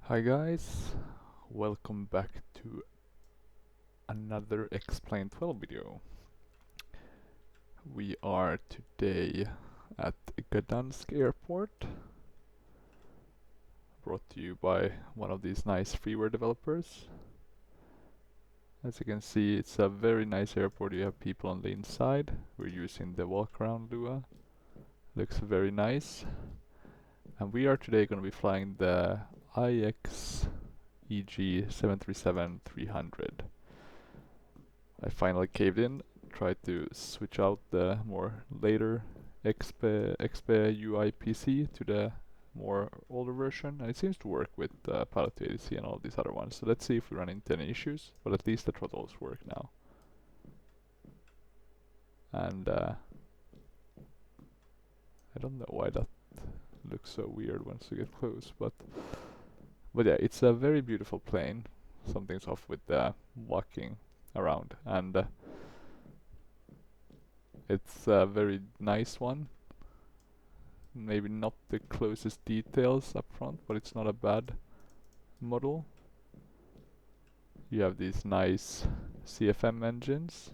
Hi guys, welcome back to another Explain 12 video. We are today at Gdansk airport, brought to you by one of these nice freeware developers. As you can see, it's a very nice airport. You have people on the inside. We're using the walk around Lua. Looks very nice. And we are today going to be flying the IXEG B737-300. I finally caved in, tried to switch out the more later XP UI PC to the more older version, and it seems to work with Pilot to ADC and all these other ones. So let's see if we run into any issues, but at least the throttles work now. And I don't know why that looks so weird once you get close, but yeah, it's a very beautiful plane. Something's off with the walking around, and it's a very nice one. Maybe not the closest details up front, but it's not a bad model. You have these nice CFM engines.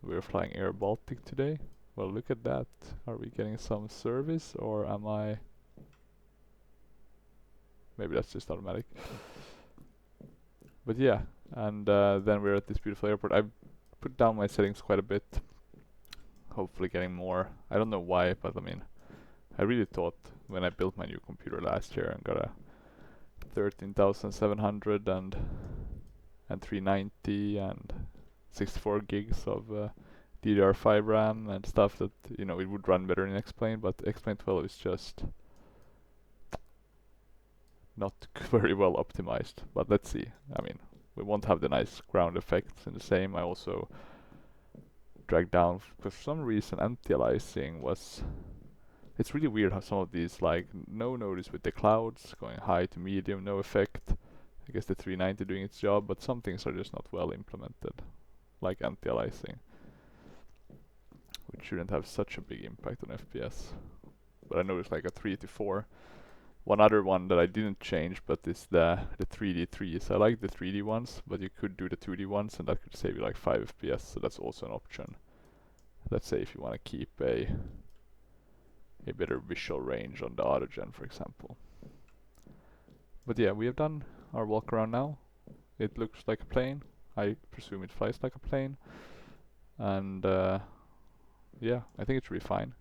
We're flying Air Baltic today. Well, look at that. Are we getting some service, or am I... Maybe that's just automatic. But yeah, and then we're at this beautiful airport. I've put down my settings quite a bit. Hopefully getting more. I don't know why, but I mean, I really thought when I built my new computer last year and got a 13,700 and 390 and 64 gigs of DDR5 RAM and stuff that, you know, it would run better in Explain, but Explain 12 is just not very well optimized. But let's see. I mean, we won't have the nice ground effects in the same. I also dragged down, because for some reason anti-aliasing was... It's really weird how some of these, like, no notice with the clouds, going high to medium, no effect. I guess the 390 doing its job, but some things are just not well implemented, like anti-aliasing, which shouldn't have such a big impact on FPS. But I noticed like a 3 to 4. One other one that I didn't change, but is the 3D 3s. I like the 3D ones, but you could do the 2D ones, and that could save you like 5 FPS, so that's also an option. Let's say if you want to keep a better visual range on the autogen, for example. But yeah, we have done our walk around now. It looks like a plane. I presume it flies like a plane. And yeah, I think it should be fine.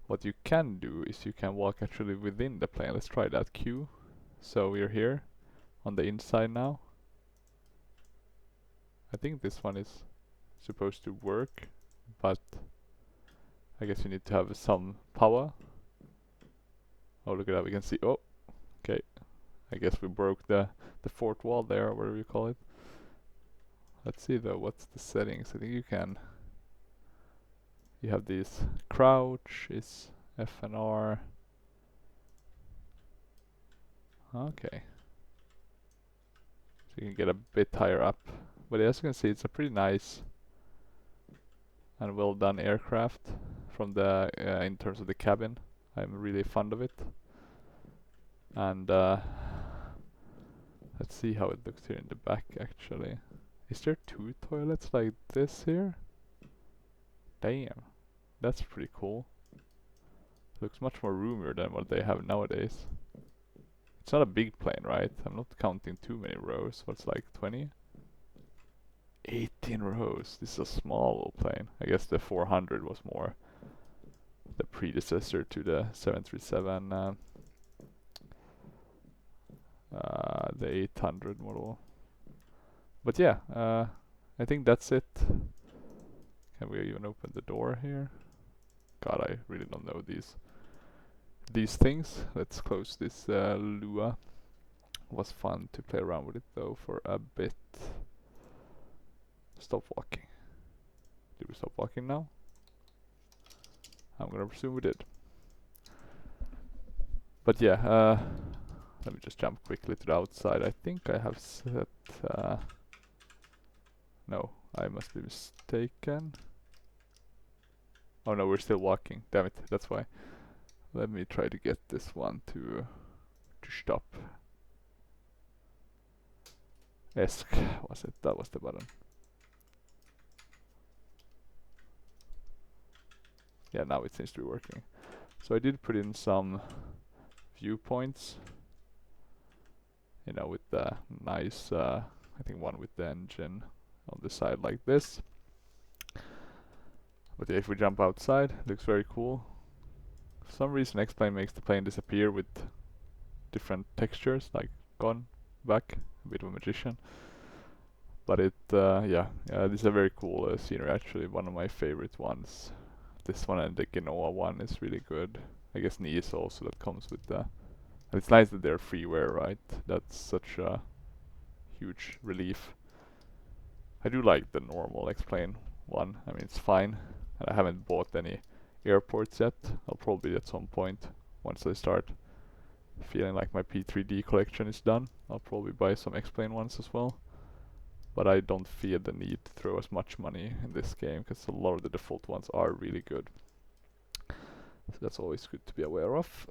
What you can do is you can walk actually within the plane. Let's try that queue. So we're here on the inside now. I think this one is supposed to work, but I guess you need to have some power. Oh, look at that, we can see, oh, okay. I guess we broke the fourth wall there, or whatever you call it. Let's see though, what's the settings? I think you have these crouch is F and R. Okay. So you can get a bit higher up. But as you can see, it's a pretty nice and well done aircraft from the in terms of the cabin. I'm really fond of it. And let's see how it looks here in the back actually. Is there 2 toilets like this here? Damn, that's pretty cool. Looks much more roomier than what they have nowadays. It's not a big plane, right? I'm not counting too many rows. What's like 20? 18 rows. This is a small little plane. I guess the 400 was more the predecessor to the 737, the 800 model. But yeah, I think that's it. Can we even open the door here? God, I really don't know these things. Let's close this Lua. Was fun to play around with it though for a bit. Stop walking. Did we stop walking now? I'm gonna presume we did. But yeah, let me just jump quickly to the outside. I think I have set... no, I must be mistaken. Oh no, we're still walking. Damn it, that's why. Let me try to get this one to pushed up. ESC was it? That was the button. Yeah, now it seems to be working. So I did put in some viewpoints, you know, with the nice, I think one with the engine on the side like this. But yeah, if we jump outside, it looks very cool. For some reason X-Plane makes the plane disappear with different textures, like gone, back, a bit of a magician. But it, yeah, this is a very cool scenery, actually, one of my favorite ones. This one and the Genoa one is really good. I guess Nice also, that comes with the... And it's nice that they're freeware, right? That's such a huge relief. I do like the normal X-Plane one. I mean, it's fine. And I haven't bought any airports yet. I'll probably at some point, once I start feeling like my P3D collection is done, I'll probably buy some X-Plane ones as well. But I don't feel the need to throw as much money in this game, because a lot of the default ones are really good. So that's always good to be aware of.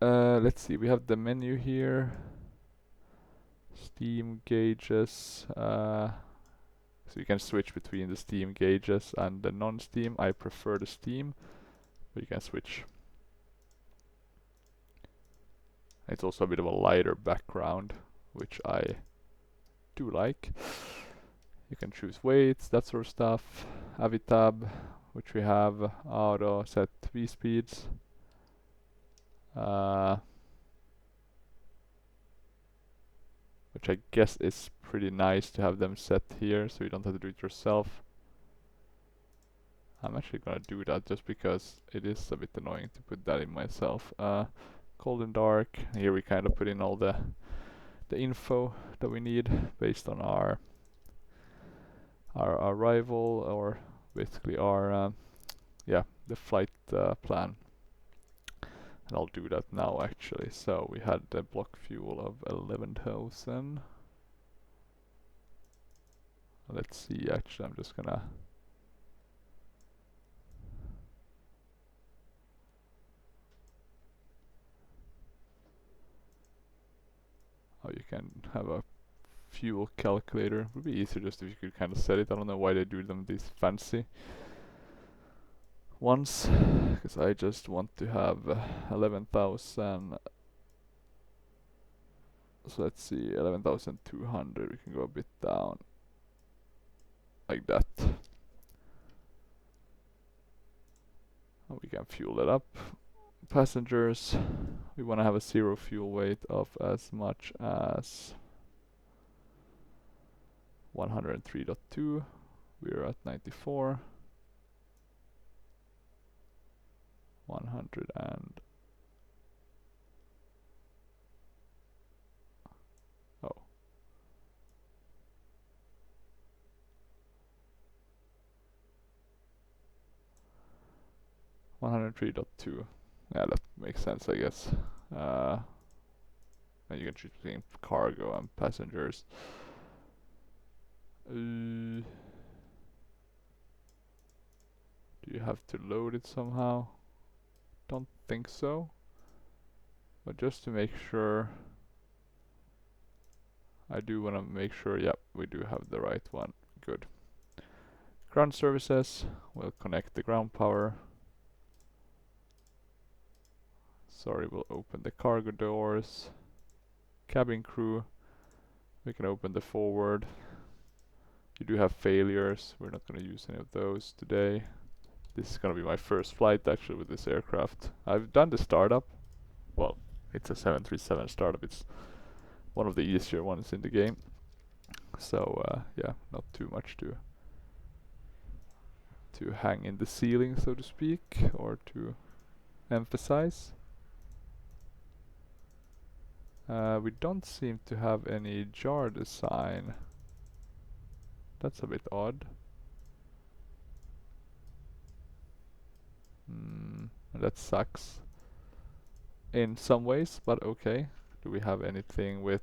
Let's see, we have the menu here. Steam gauges. So you can switch between the Steam gauges and the non-Steam. I prefer the Steam, but you can switch. It's also a bit of a lighter background, which I do like. You can choose weights, that sort of stuff. Avitab, which we have. Auto, set V-speeds. Which I guess is pretty nice to have them set here, so you don't have to do it yourself. I'm actually gonna do that just because it is a bit annoying to put that in myself. Cold and dark. Here we kind of put in all the info that we need based on our arrival, or basically our yeah, the flight plan. And I'll do that now actually. So we had the block fuel of 11,000. Let's see, actually I'm just gonna you can have a fuel calculator. It would be easier just if you could kind of set it. I don't know why they do them these fancy ones, because I just want to have 11,000. So let's see, 11,200. We can go a bit down like that. And we can fuel it up. Passengers, we want to have a zero fuel weight of as much as 103.2. We're at 94. 100 and... oh. $103.2. Yeah, that makes sense, I guess. And you can choose between cargo and passengers. Do you have to load it somehow? Don't think so. But just to make sure, I do want to make sure, yep, we do have the right one. Good. Ground services, we'll connect the ground power. Sorry, we'll open the cargo doors. Cabin crew, we can open the forward. You do have failures, we're not going to use any of those today. This is going to be my first flight actually with this aircraft. I've done the startup. Well, it's a 737 startup, it's one of the easier ones in the game. So yeah, not too much to hang in the ceiling, so to speak, or to emphasize. We don't seem to have any jar design. That's a bit odd. That sucks in some ways, but okay. Do we have anything with...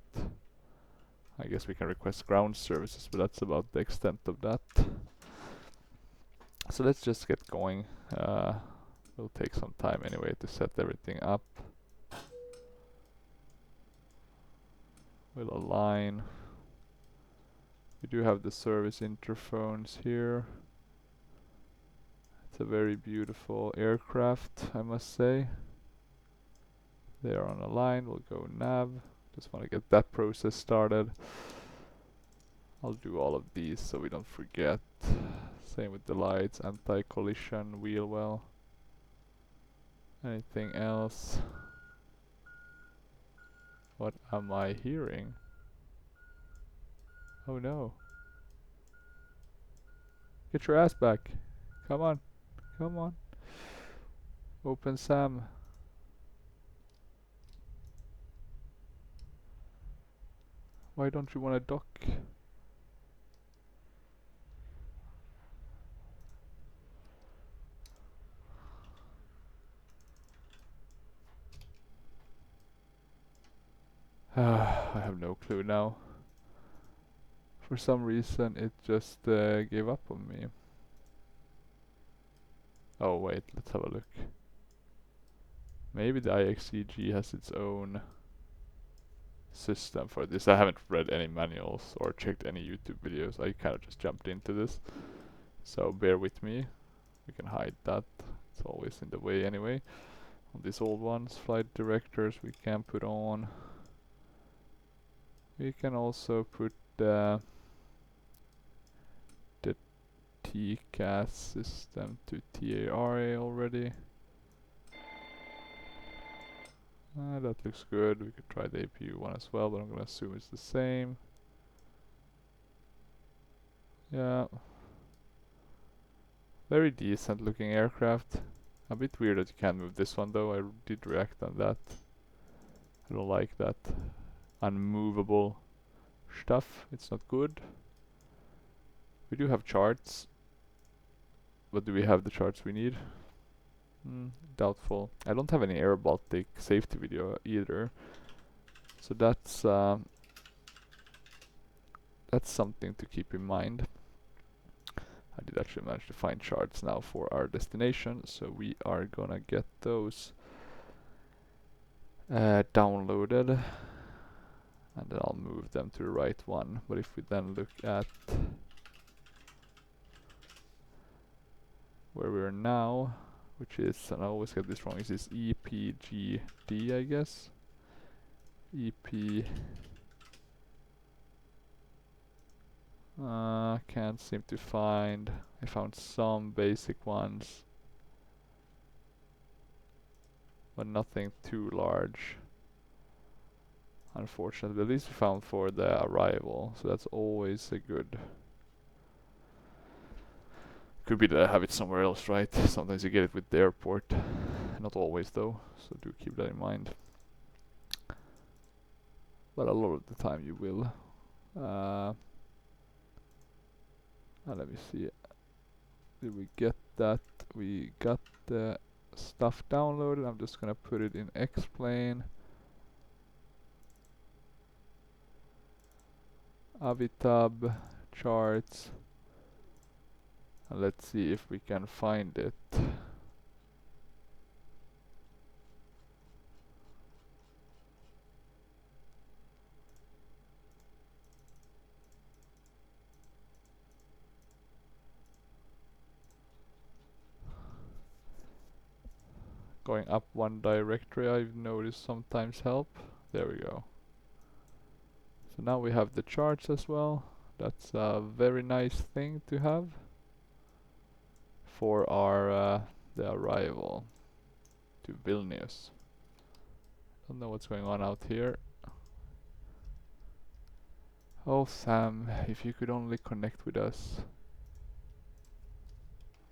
I guess we can request ground services, but that's about the extent of that. So let's just get going. It'll take some time anyway to set everything up. We'll align. We do have the service interphones here. It's a very beautiful aircraft, I must say. They are on a line. We'll go nav. Just want to get that process started. I'll do all of these so we don't forget. Same with the lights, anti-collision, wheel well. Anything else? What am I hearing? Oh no. Get your ass back. Come on. Come on. Open SAM. Why don't you want to dock? I have no clue now. For some reason it just gave up on me. Oh wait, let's have a look. Maybe the IXEG has its own system for this. I haven't read any manuals or checked any YouTube videos. I kind of just jumped into this. So bear with me. We can hide that. It's always in the way anyway. On these old ones, flight directors we can put on. We can also put the TCAS system to TARA already. That looks good. We could try the APU one as well, but I'm gonna assume it's the same. Yeah. Very decent looking aircraft. A bit weird that you can't move this one though. I did react on that. I don't like that unmovable stuff. It's not good. We do have charts. But do we have the charts we need? Doubtful. I don't have any Air Baltic safety video either. So that's something to keep in mind. I did actually manage to find charts now for our destination, so we are gonna get those downloaded, and then I'll move them to the right one. But if we then look at where we are now, which is, and I always get this wrong, is this EPGD, I guess? Can't seem to find. I found some basic ones, but nothing too large. Unfortunately, at least we found for the arrival, so that's always a good. Could be that I have it somewhere else, right? Sometimes you get it with the airport, not always though, so do keep that in mind. But a lot of the time you will. Let me see. Did we get that? We got the stuff downloaded. I'm just gonna put it in X-Plane. Avitab charts. And let's see if we can find it. Going up one directory, I've noticed sometimes help. There we go. So now we have the charts as well. That's a very nice thing to have for our the arrival to Vilnius. Don't know what's going on out here. Oh Sam, if you could only connect with us.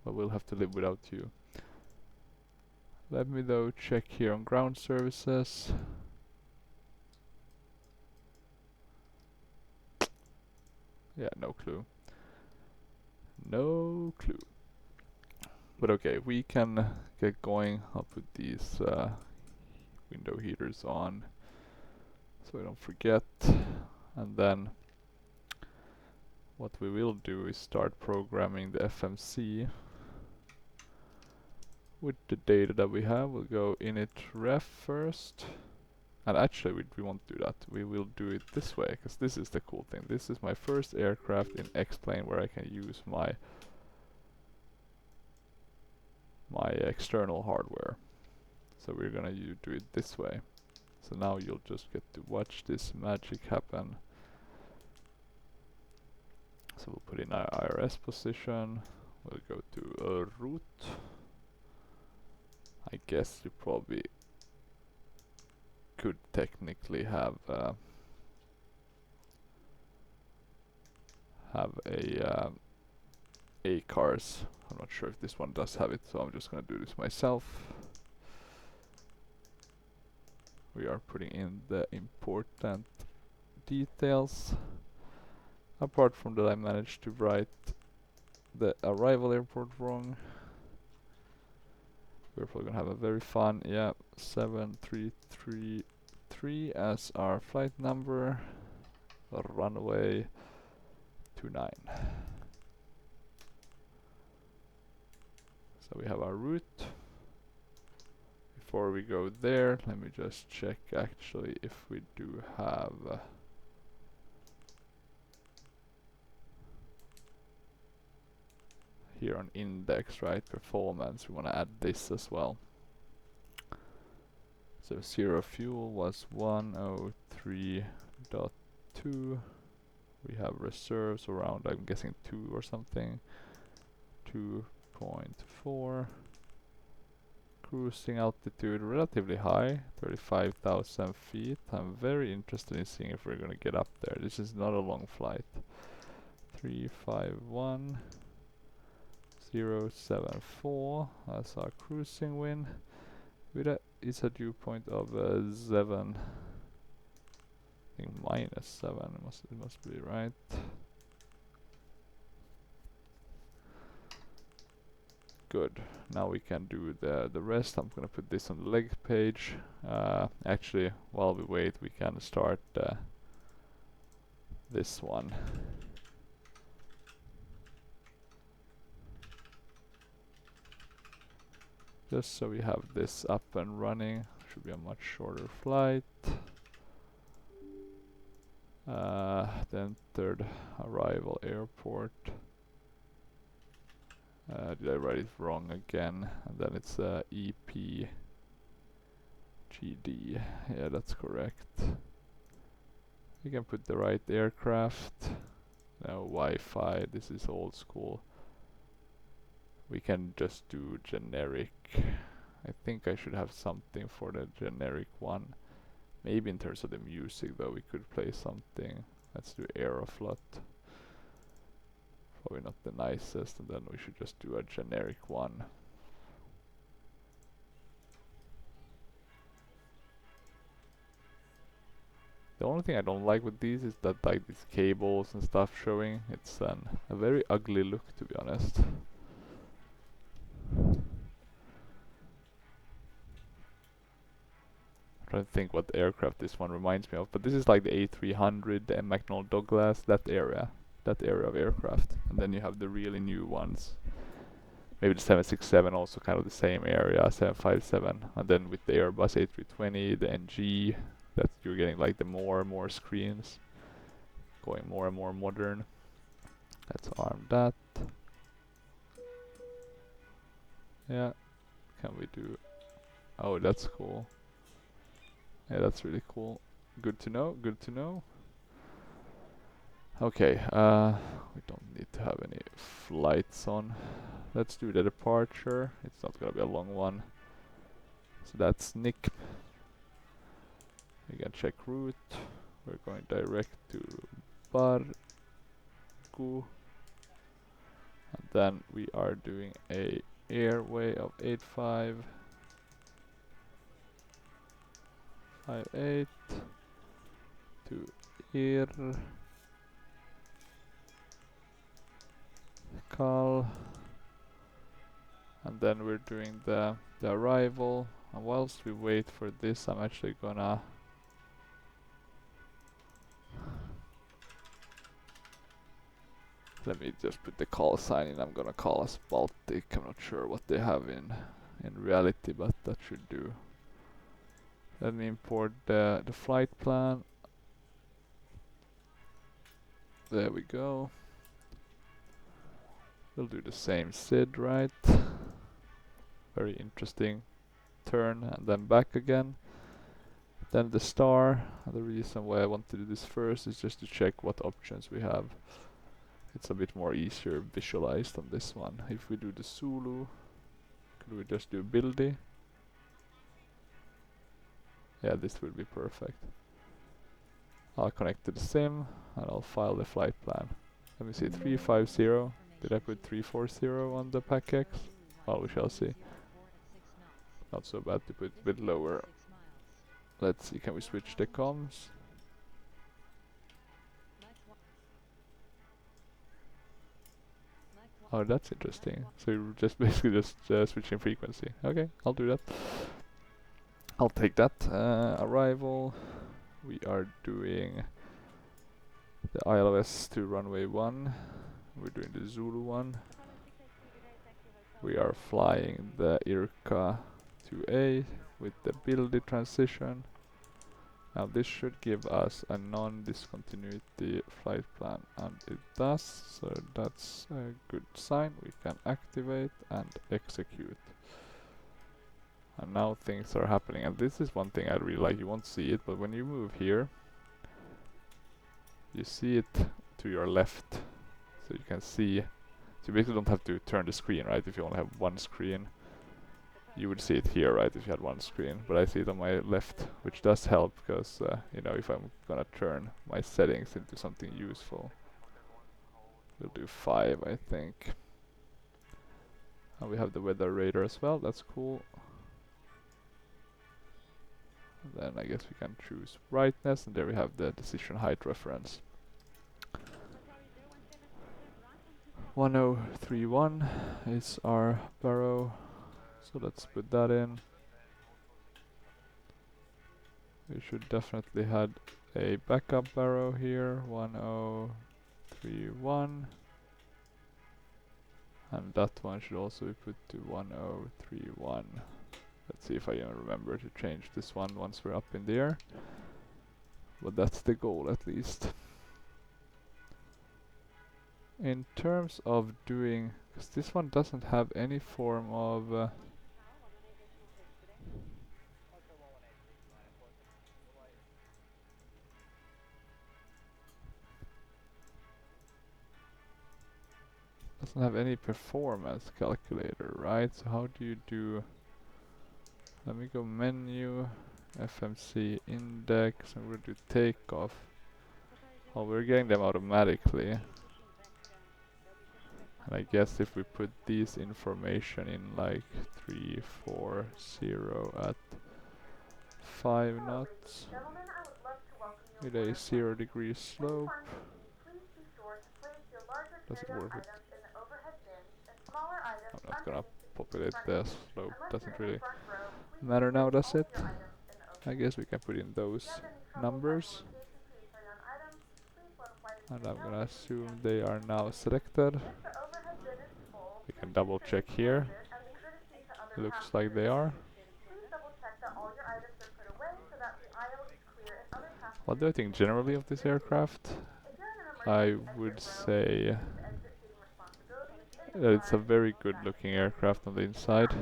But we'll have to live without you. Let me though check here on ground services. Yeah, no clue. No clue. But okay, we can get going. I'll put these window heaters on so I don't forget. And then what we will do is start programming the FMC with the data that we have. We'll go init ref first. And actually we won't do that. We will do it this way, because this is the cool thing. This is my first aircraft in X-plane where I can use my external hardware. So we're gonna do it this way. So now you'll just get to watch this magic happen. So we'll put in our IRS position. We'll go to route. I guess you probably could technically have a cars. I'm not sure if this one does have it, so I'm just gonna do this myself. We are putting in the important details. Apart from that, I managed to write the arrival airport wrong. We're probably gonna have a very fun, 7333 as our flight number, runway 29. So we have our route. Before we go there, let me just check actually if we do have here on index, right, performance, we want to add this as well. So zero fuel was 103.2. We have reserves around, I'm guessing 2 or something. 2.4. Cruising altitude relatively high, 35,000 feet. I'm very interested in seeing if we're gonna get up there. This is not a long flight. 351.074. That's our cruising wind. With a dew point of 7. I think -7. It must be right. Good. Now we can do the rest. I'm gonna put this on the leg page. Actually, while we wait, we can start this one. Just so we have this up and running. Should be a much shorter flight. Then third arrival airport. Did I write it wrong again? And then it's EPGD. Yeah, that's correct. You can put the right aircraft. No Wi-Fi. This is old school. We can just do generic. I think I should have something for the generic one. Maybe in terms of the music though, we could play something. Let's do Aeroflot. Probably not the nicest, and then we should just do a generic one. The only thing I don't like with these is that like these cables and stuff showing. It's a very ugly look, to be honest. I'm trying to think what aircraft this one reminds me of, but this is like the A300, the McDonnell Douglas, that area of aircraft. And then you have the really new ones. Maybe the 767 also kind of the same area, 757. And then with the Airbus A320, the NG, that you're getting like the more and more screens, going more and more modern. Let's arm that. Yeah, can we do... Oh, that's cool. Yeah, that's really cool. Good to know, good to know. Okay, we don't need to have any flights on. Let's do the departure. It's not gonna be a long one. So that's Nick. We can check route. We're going direct to Barku. And then we are doing a airway of 8558 to Ir Cal. And then we're doing the arrival. And whilst we wait for this, I'm actually gonna let me just put the call sign in. I'm gonna call us Baltic. I'm not sure what they have in reality, but that should do Let me import the flight plan. There we go. We'll do the same SID, right? Very interesting turn and then back again. Then the star. The reason why I want to do this first is just to check what options we have. It's a bit more easier visualized on this one. If we do the Zulu, could we just do Buildy? Yeah, this will be perfect. I'll connect to the sim and I'll file the flight plan. Let me see, 350. Did I put 340 on the PACX? Well, we shall see. Not so bad to put a bit lower. Let's see, can we switch the comms? Oh, that's interesting. So you're just basically just switching frequency. Okay, I'll do that. I'll take that. Arrival. We are doing the ILS to runway 1. We're doing the Zulu one. We are flying the IRCA 2A with the buildy transition. Now this should give us a non-discontinuity flight plan, and it does, so that's a good sign. We can activate and execute. And now things are happening, and this is one thing I really like. You won't see it, but when you move here, you see it to your left. So you can see, so you basically don't have to turn the screen, right? If you only have one screen, you would see it here, right? If you had one screen, but I see it on my left, which does help because, you know, if I'm gonna turn my settings into something useful. We'll do 5, I think. And we have the weather radar as well, that's cool. And then I guess we can choose brightness, and there we have the decision height reference. 1031 is our barrow, so let's put that in. We should definitely had a backup barrow here, 1031, and that one should also be put to 1031. Let's see if I even remember to change this one once we're up in the air, but that's the goal at least. In terms of doing, because this one doesn't have any form of doesn't have any performance calculator, right? So how do you do? Let me go menu, FMC index, and we'll do takeoff. Oh, we're getting them automatically. And I guess if we put these information in like 340 at 5 knots with a 0-degree slope. Does it work with? I'm not gonna populate the slope, doesn't really matter now, does it? I guess we can put in those numbers. And I'm gonna assume they are now selected. We can double check here. Looks like they are. What do I think generally of this aircraft? I would say that it's a very good looking aircraft on the inside.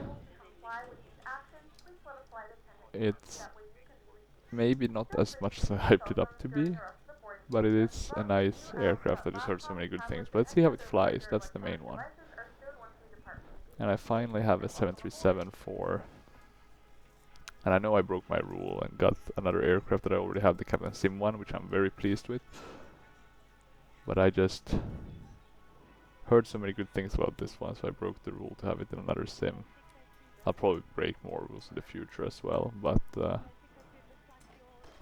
It's maybe not as much as I hyped it up to be, but it is a nice aircraft. I just heard so many good things. But let's see how it flies, that's the main one. And I finally have a 737-4. And I know I broke my rule and got another aircraft that I already have, the Captain Sim one, which I'm very pleased with. But I just heard so many good things about this one, so I broke the rule to have it in another sim. I'll probably break more rules in the future as well, but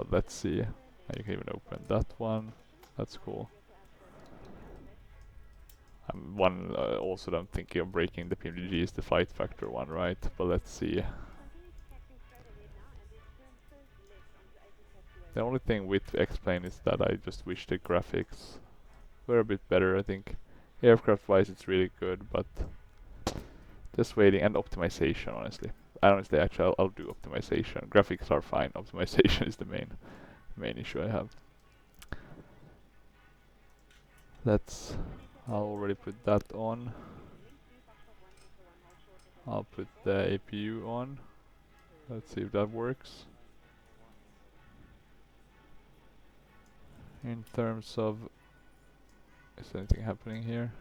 let's see. You can even open that one. That's cool. One also that I'm thinking of breaking the PMDG is the flight factor one, right? But let's see. The only thing with X-Plane is that I just wish the graphics were a bit better. I think aircraft wise it's really good, but just waiting, and optimization honestly. honestly, actually, I'll do optimization. Graphics are fine. Optimization is the main issue I have. I'll already put that on. I'll put the APU on. Let's see if that works. In terms of, is anything happening here?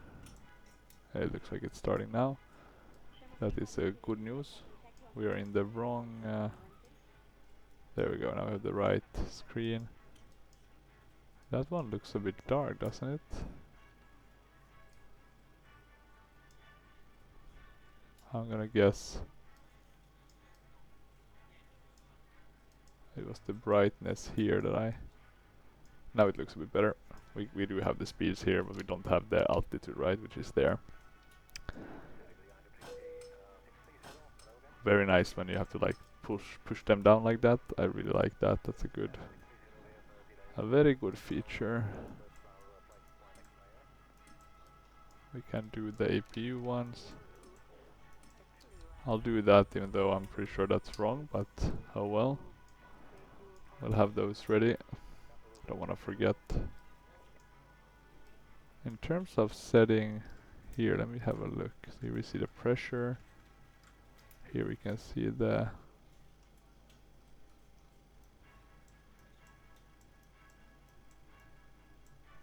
It looks like it's starting now. That is good news. We are in the wrong. There we go. Now we have the right screen. That one looks a bit dark, doesn't it? I'm gonna guess it was the brightness here that I... Now it looks a bit better. We do have the speeds here, but we don't have the altitude, right, which is there. Very nice when you have to like push them down like that. I really like that. That's a very good feature. We can do the APU ones. I'll do that even though I'm pretty sure that's wrong, but oh well. We'll have those ready. Don't want to forget. In terms of setting here, let me have a look. Here we see the pressure. Here we can see the...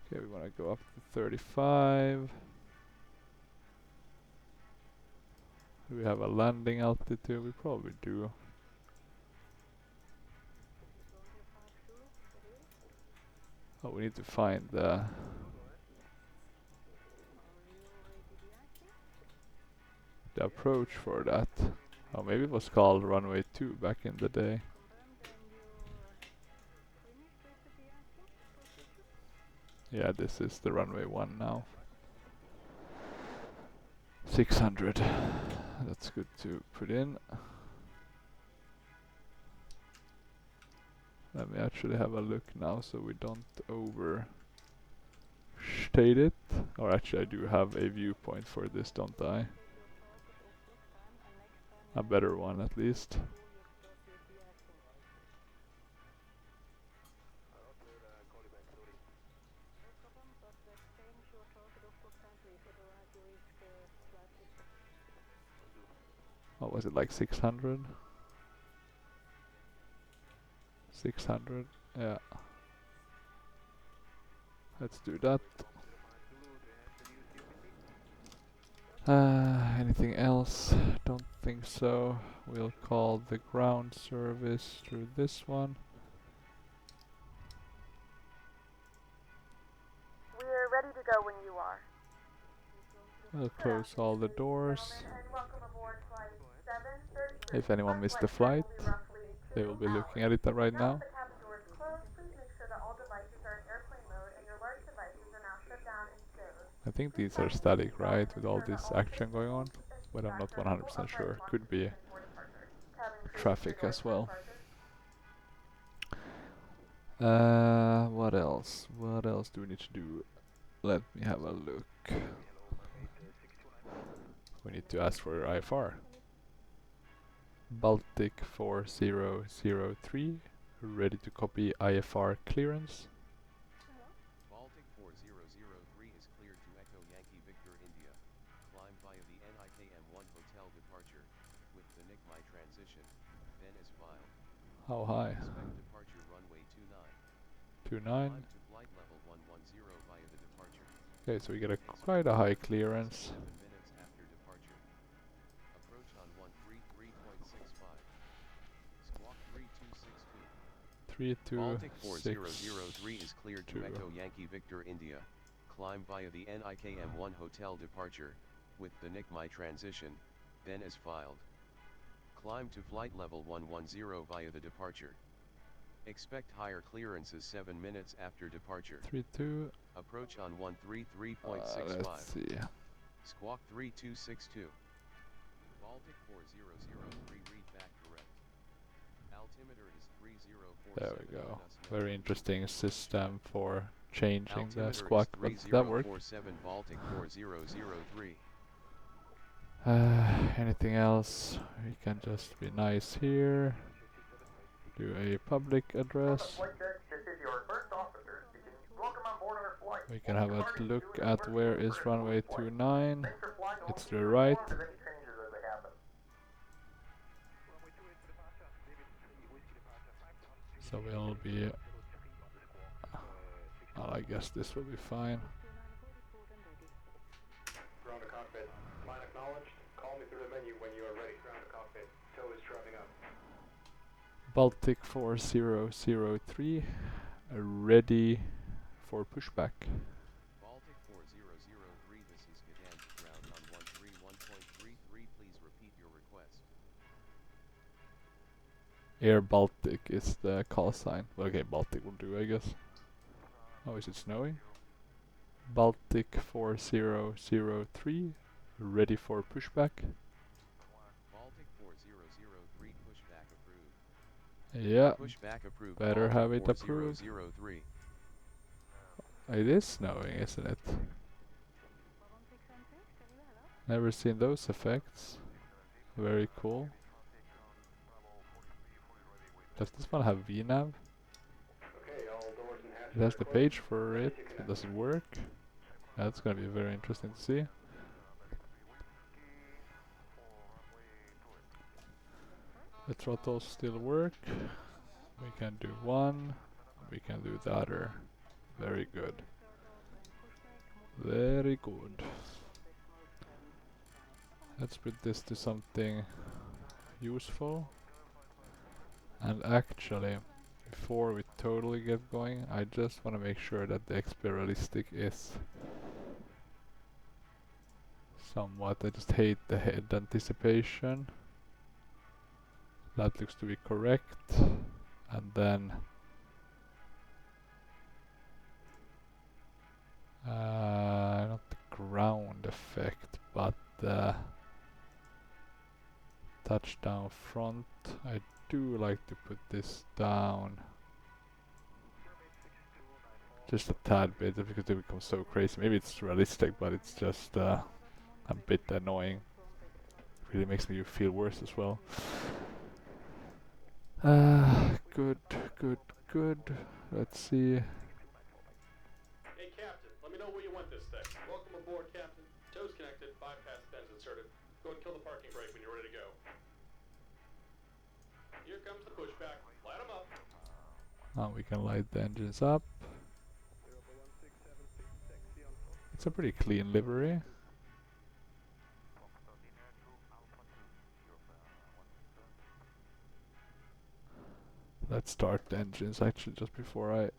Okay, we want to go up to 35. Do we have a landing altitude? We probably do. Oh, we need to find the approach for that. Oh, maybe it was called runway 2 back in the day. Yeah, this is the runway 1 now. 600. That's good to put in. Let me actually have a look now so we don't overstate it. Or actually I do have a viewpoint for this, don't I? A better one at least. What was it, like 600? 600, yeah. Let's do that. Anything else? Don't think so. We'll call the ground service through this one. We're ready to go when you are. We'll close all the doors. If anyone missed the flight, they will be looking at it right now. I think these are static, right, with all this action going on, but I'm not 100% sure. Could be traffic as well. What else? What else do we need to do? Let me have a look. We need to ask for IFR. Baltic 4003, ready to copy IFR clearance. Baltic 4003 is cleared to Echo Yankee Victor India. Climb via the NIKM1 hotel departure, with the NICMI transition, then is filed. How high? Expect departure runway 29. 29. Climb to flight level 110 via the departure. Okay, so we get quite a high clearance. 7 minutes after departure. Approach on 133.65. Squawk 3262. Baltic 4003 is cleared to Echo Yankee Victor India. Climb via the NIKM1 hotel departure, with the NICMI transition, then is filed. Climb to flight level 110 via the departure. Expect higher clearances 7 minutes after departure. 32. Approach on 133.65. Let's see. Squawk 3262. Baltic 4003, read back correct. Altimeter is 3047. There we go. Very interesting system for changing the squawk, but that worked. Baltic 4003. Anything else? We can just be nice here. Do a public address. We can have a look at where is runway 29. It's to the right. So we'll be... well, I guess this will be fine. Ground to cockpit. Line acknowledged. Call me through the menu when you are ready. Ground to cockpit. Tow is driving up. Baltic 4003, ready for pushback. Baltic 4003, this is Gdansk, ground on 131.33, please repeat your request. Air Baltic is the call sign. Well, okay, Baltic will do, I guess. Oh, is it snowing? Baltic 4003, ready for pushback. Baltic 4003, pushback approved. Yeah, Pushback approved. better Baltic have it approved. 4003. It is snowing, isn't it? Never seen those effects. Very cool. Does this one have VNav? Okay, all doors and hatches It has are the closed. page for Ready it. to connect. Does it work? That's gonna be very interesting to see. The throttles still work. We can do one. We can do the other. Very good. Very good. Let's put this to something useful. And actually, before we totally get going, I just want to make sure that the XP realistic is somewhat. I just hate the head anticipation. That looks to be correct. And then not the ground effect, but the touchdown front. I do like to put this down just a tad bit because it becomes so crazy. Maybe it's realistic, but it's just a bit annoying. Really makes me feel worse as well. Good, good, good. Let's see. Hey, Captain, let me know where you want this thing. Welcome aboard, Captain. Tow's connected, bypass pens inserted. Go and kill the parking brake when you're ready to go. Here comes the pushback. Light them up. Now we can light the engines up. It's a pretty clean livery. Let's start the engines actually just before I...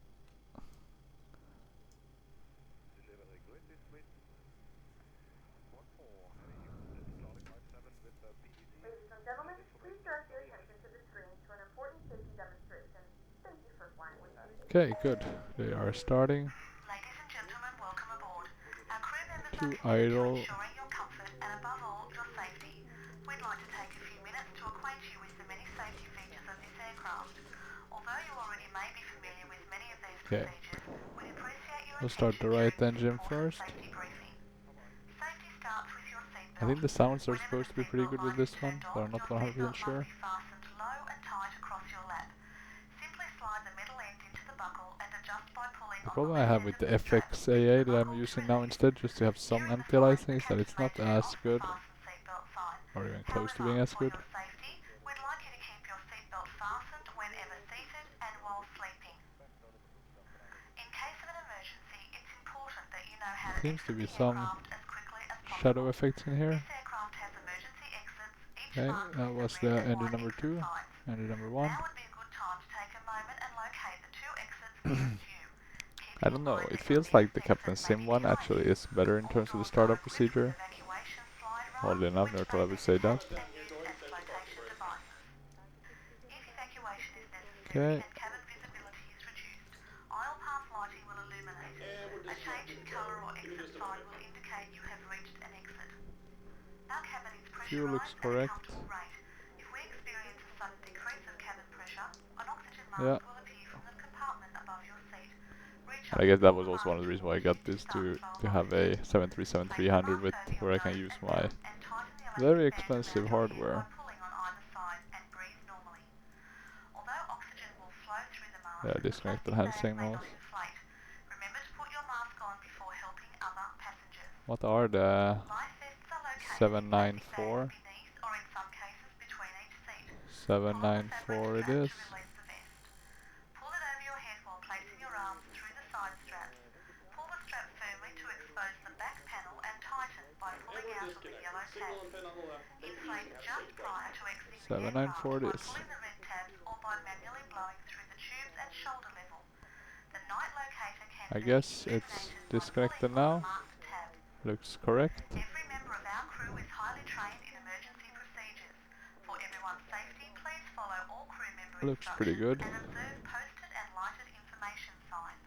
Ladies and gentlemen, please direct your attention to the screen to an important safety demonstration. Thank you for flying with us. Okay, good. They are starting. Ladies and gentlemen, welcome aboard. Our crew members To are committed to idle. ensuring your comfort and above all, your safety. We'd like to take a few minutes to acquaint you with the many safety features of this aircraft. Although you already may be familiar with many of these Okay. procedures, we'd appreciate your We'll start the right attention engine during this important first. safety briefing. Safety starts with your seatbelt. I think the sounds are Whenever supposed to the be pretty seatbelt good with light this is one, turned but I'm on, not your 100% seatbelt sure. must be fastened low and tight across your lap. Simply slide the middle end into the buckle and adjust by pulling The on problem the I left have end with of the the strap. FXAA that I'm using now instead, just to have some During the anti-aliasing, flight, is that it's not the captain may turn as off the good, fasten seatbelt sign. or even close to However, being as for good. your safety, we'd like you to keep your seatbelt fastened whenever seated and while sleeping. In case of an emergency, it's important that you know how to Seems to exit be the some aircraft as quickly as possible. shadow effects in here. This aircraft has emergency exits, each Okay, marked that with was the the red and engine white number exit 2, signs. engine number 1. Now would be a good time to take a moment and locate the two exits nearest you. I don't know, it feels like the Captain Sim one actually is better in terms of the startup procedure. Oddly enough, never thought I would say that. Okay. Fuel looks correct. If we experience a sudden decrease of cabin pressure, an oxygen mask Yeah. will appear from the compartment above your seat. And I guess that was also one of the reasons why I got this, to have a 737-300 with where I can use my Very expensive hardware. Pulling on either side and breathe normally. Although oxygen will flow through the mask, Yeah, the disconnect the plastic hand bag may signals. not inflate. Remember to put your mask on before helping other passengers. What are the Life vests are located in plastic 794? bags beneath or in some cases between each seat. Pull on the fabric 794 it strap is. to release the vest. Pull it over your head while placing your arms through the side straps. Pull the strap firmly to expose the back panel and tighten by pulling out of the yellow Signal tabs. and pin on the left. Then Inflate have just switch prior button. to exiting the 794 aircraft it by is. pulling the red tabs or by manually blowing through the tubes at shoulder level. The night locator can I be guess it's designated by disconnected pulling on the now. marked tab. Looks correct. Every member of our crew is highly trained in emergency procedures. For everyone's safety, please follow all crew member Looks pretty instructions good. and observe posted and lighted information signs.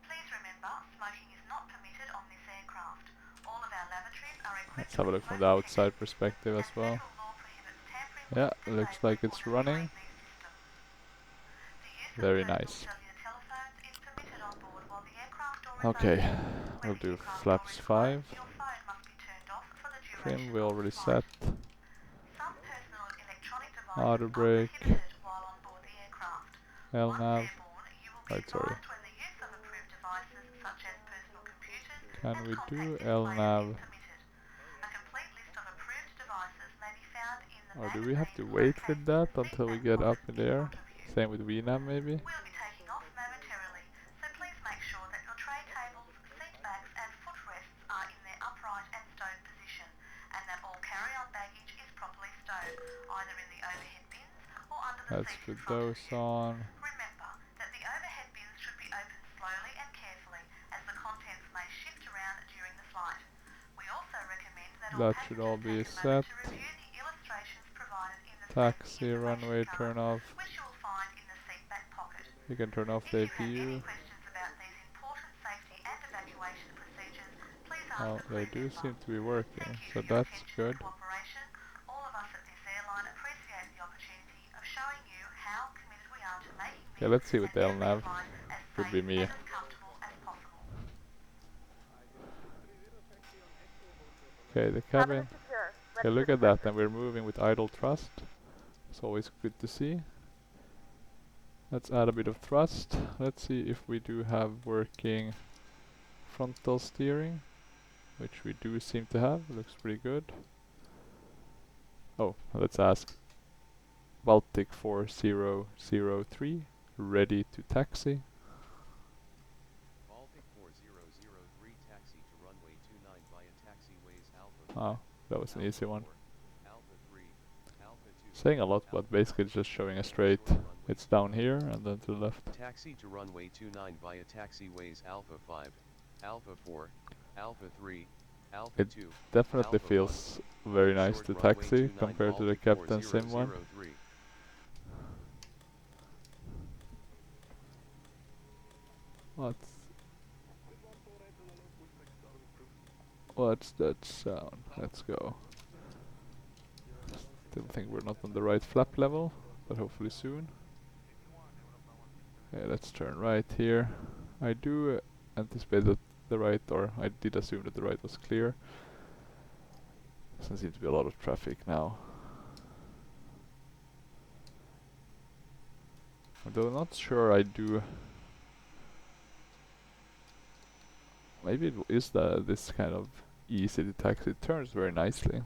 Please remember, smoking is not permitted on this aircraft. All of our lavatories are equipped Let's have a with look from smoke the outside detectors, perspective and as well. federal law prohibits tampering Yeah, with, looks disabling, like or it's destroying running. these systems. The use Very of personal nice. cellular telephones is permitted on board while the aircraft door is Okay, open. we'll When the do aircraft door flaps is 5. closed, your phone must be turned off for the Trim duration we of already the flight. set. Some personal electronic devices Auto are brake. prohibited while on board the aircraft. Once LNAV. airborne, you will be Right, sorry. advised when the use of approved devices such as personal computers Can and we contact do displayers LNAV? is permitted. A complete list of approved devices may be found in the Or do we have to magazine wait with located in that the until we seatback get up pocket in in the air? front of you. Same with VNAV maybe? We'll be taking off momentarily, so please make sure that your tray tables, seat backs and footrests are in their upright and stowed position, and that all carry-on baggage is properly stowed, either in the overhead bins or under the Let's seat in put front of those you. on. Remember that the overhead bins should be opened slowly and carefully, as the contents may shift around during the flight. We also recommend that all That should all passengers be take a moment set. to review the illustrations provided in the Taxi, safety runway, information turn card, off. which you will find in the seatback pocket. You can turn off If the you have any APU. questions about these important safety and evacuation procedures, please ask Oh, a they crew do member. seem to be working, Thank you so for your that's attention good. and cooperation. All of us at this airline appreciate the opportunity of showing you how committed we are to making Okay, this let's see with and the every LNAV. flight as Could safe be me. and as comfortable as possible. Okay, the Cabin cabin. is secure. Okay, Ready look for at that, departure. and we're moving with idle thrust. It's always good to see. Let's add a bit of thrust. Let's see if we do have working frontal steering, which we do seem to have. Looks pretty good. Oh, let's ask Baltic 4003, ready to taxi. Baltic 4003 taxi to runway 29 via taxiways Alpha. Oh, that was an easy one. Alpha 3, Alpha 2. Saying a lot, but basically it's just showing a straight. It's down here and then to the left. Taxi to runway 29 via taxiways Alpha 5, Alpha 4, Alpha 3, Alpha It 2. definitely Alpha feels very nice Short to runway taxi 29 compared to the Baltic Captain Sim one. 4003. What's that sound? Let's go. Still think we're not on the right flap level, but hopefully soon. Okay, let's turn right here. I do anticipate that the right, or I did assume that the right was clear. Doesn't seem to be a lot of traffic now. Although not sure I do. Maybe it is this kind of easy to taxi. It turns very nicely.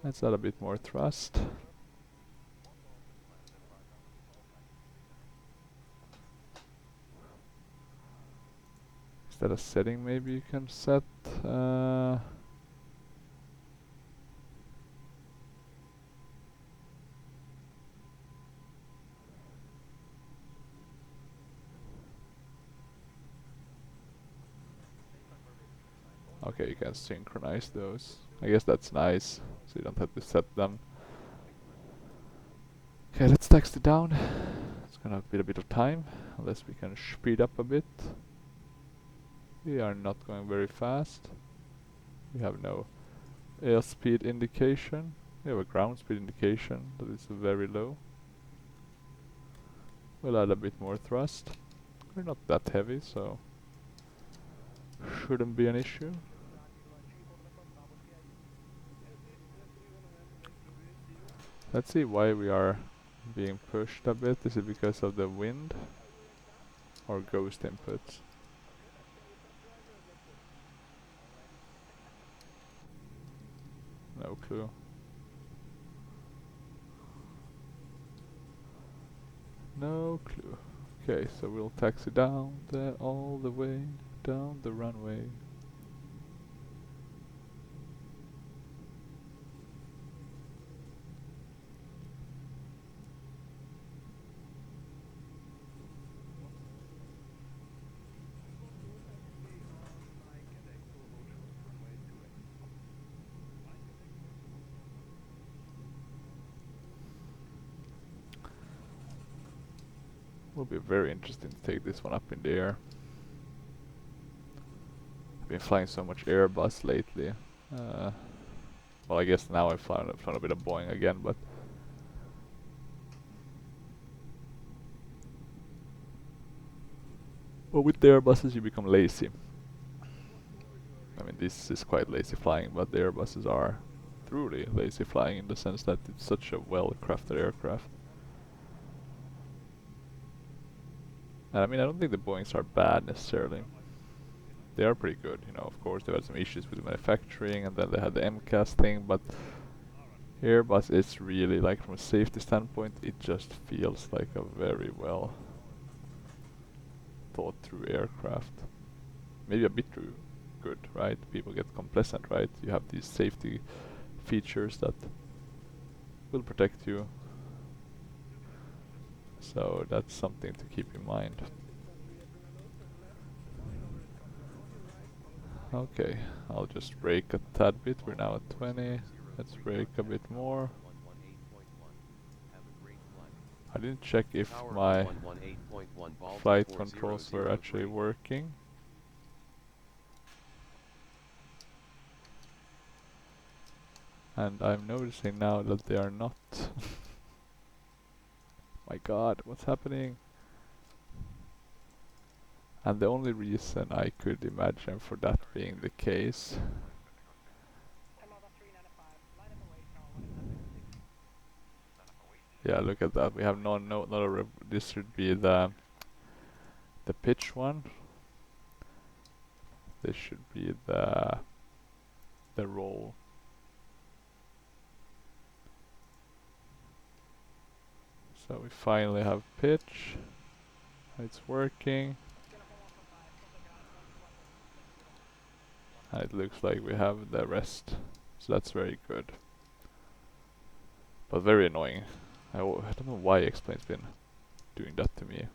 Let's add a bit more thrust. Is that a setting maybe you can set? Okay, you can synchronize those. I guess that's nice, so you don't have to set them. Okay, let's taxi down. It's gonna be a bit of time, unless we can speed up a bit. We are not going very fast. We have no airspeed indication. We have a ground speed indication that is very low. We'll add a bit more thrust. We're not that heavy, so shouldn't be an issue. Let's see why we are being pushed a bit. Is it because of the wind or ghost inputs? No clue. No clue. Okay, so we'll taxi down all the way down the runway. Will be very interesting to take this one up in the air. I've been flying so much Airbus lately. Well, I guess now I've flown a bit of Boeing again, but with the Airbuses you become lazy. I mean, this is quite lazy flying, but the Airbuses are truly lazy flying in the sense that it's such a well-crafted aircraft. And I mean, I don't think the Boeings are bad necessarily. They are pretty good, you know. Of course, they had some issues with the manufacturing, and then they had the MCAS thing, but Airbus is really, like, from a safety standpoint, it just feels like a very well thought through aircraft. Maybe a bit too good, right? People get complacent, right? You have these safety features that will protect you. So that's something to keep in mind. Okay, I'll just brake a tad bit. We're now at 20. Let's brake a bit more. I didn't check if my flight controls were actually working. And I'm noticing now that they are not. My god, what's happening? And the only reason I could imagine for that being the case, yeah, look at that. We have this should be the pitch one. This should be the roll. So we finally have pitch. It's working. And it looks like we have the rest. So that's very good. But very annoying. I don't know why X-Plane's been doing that to me.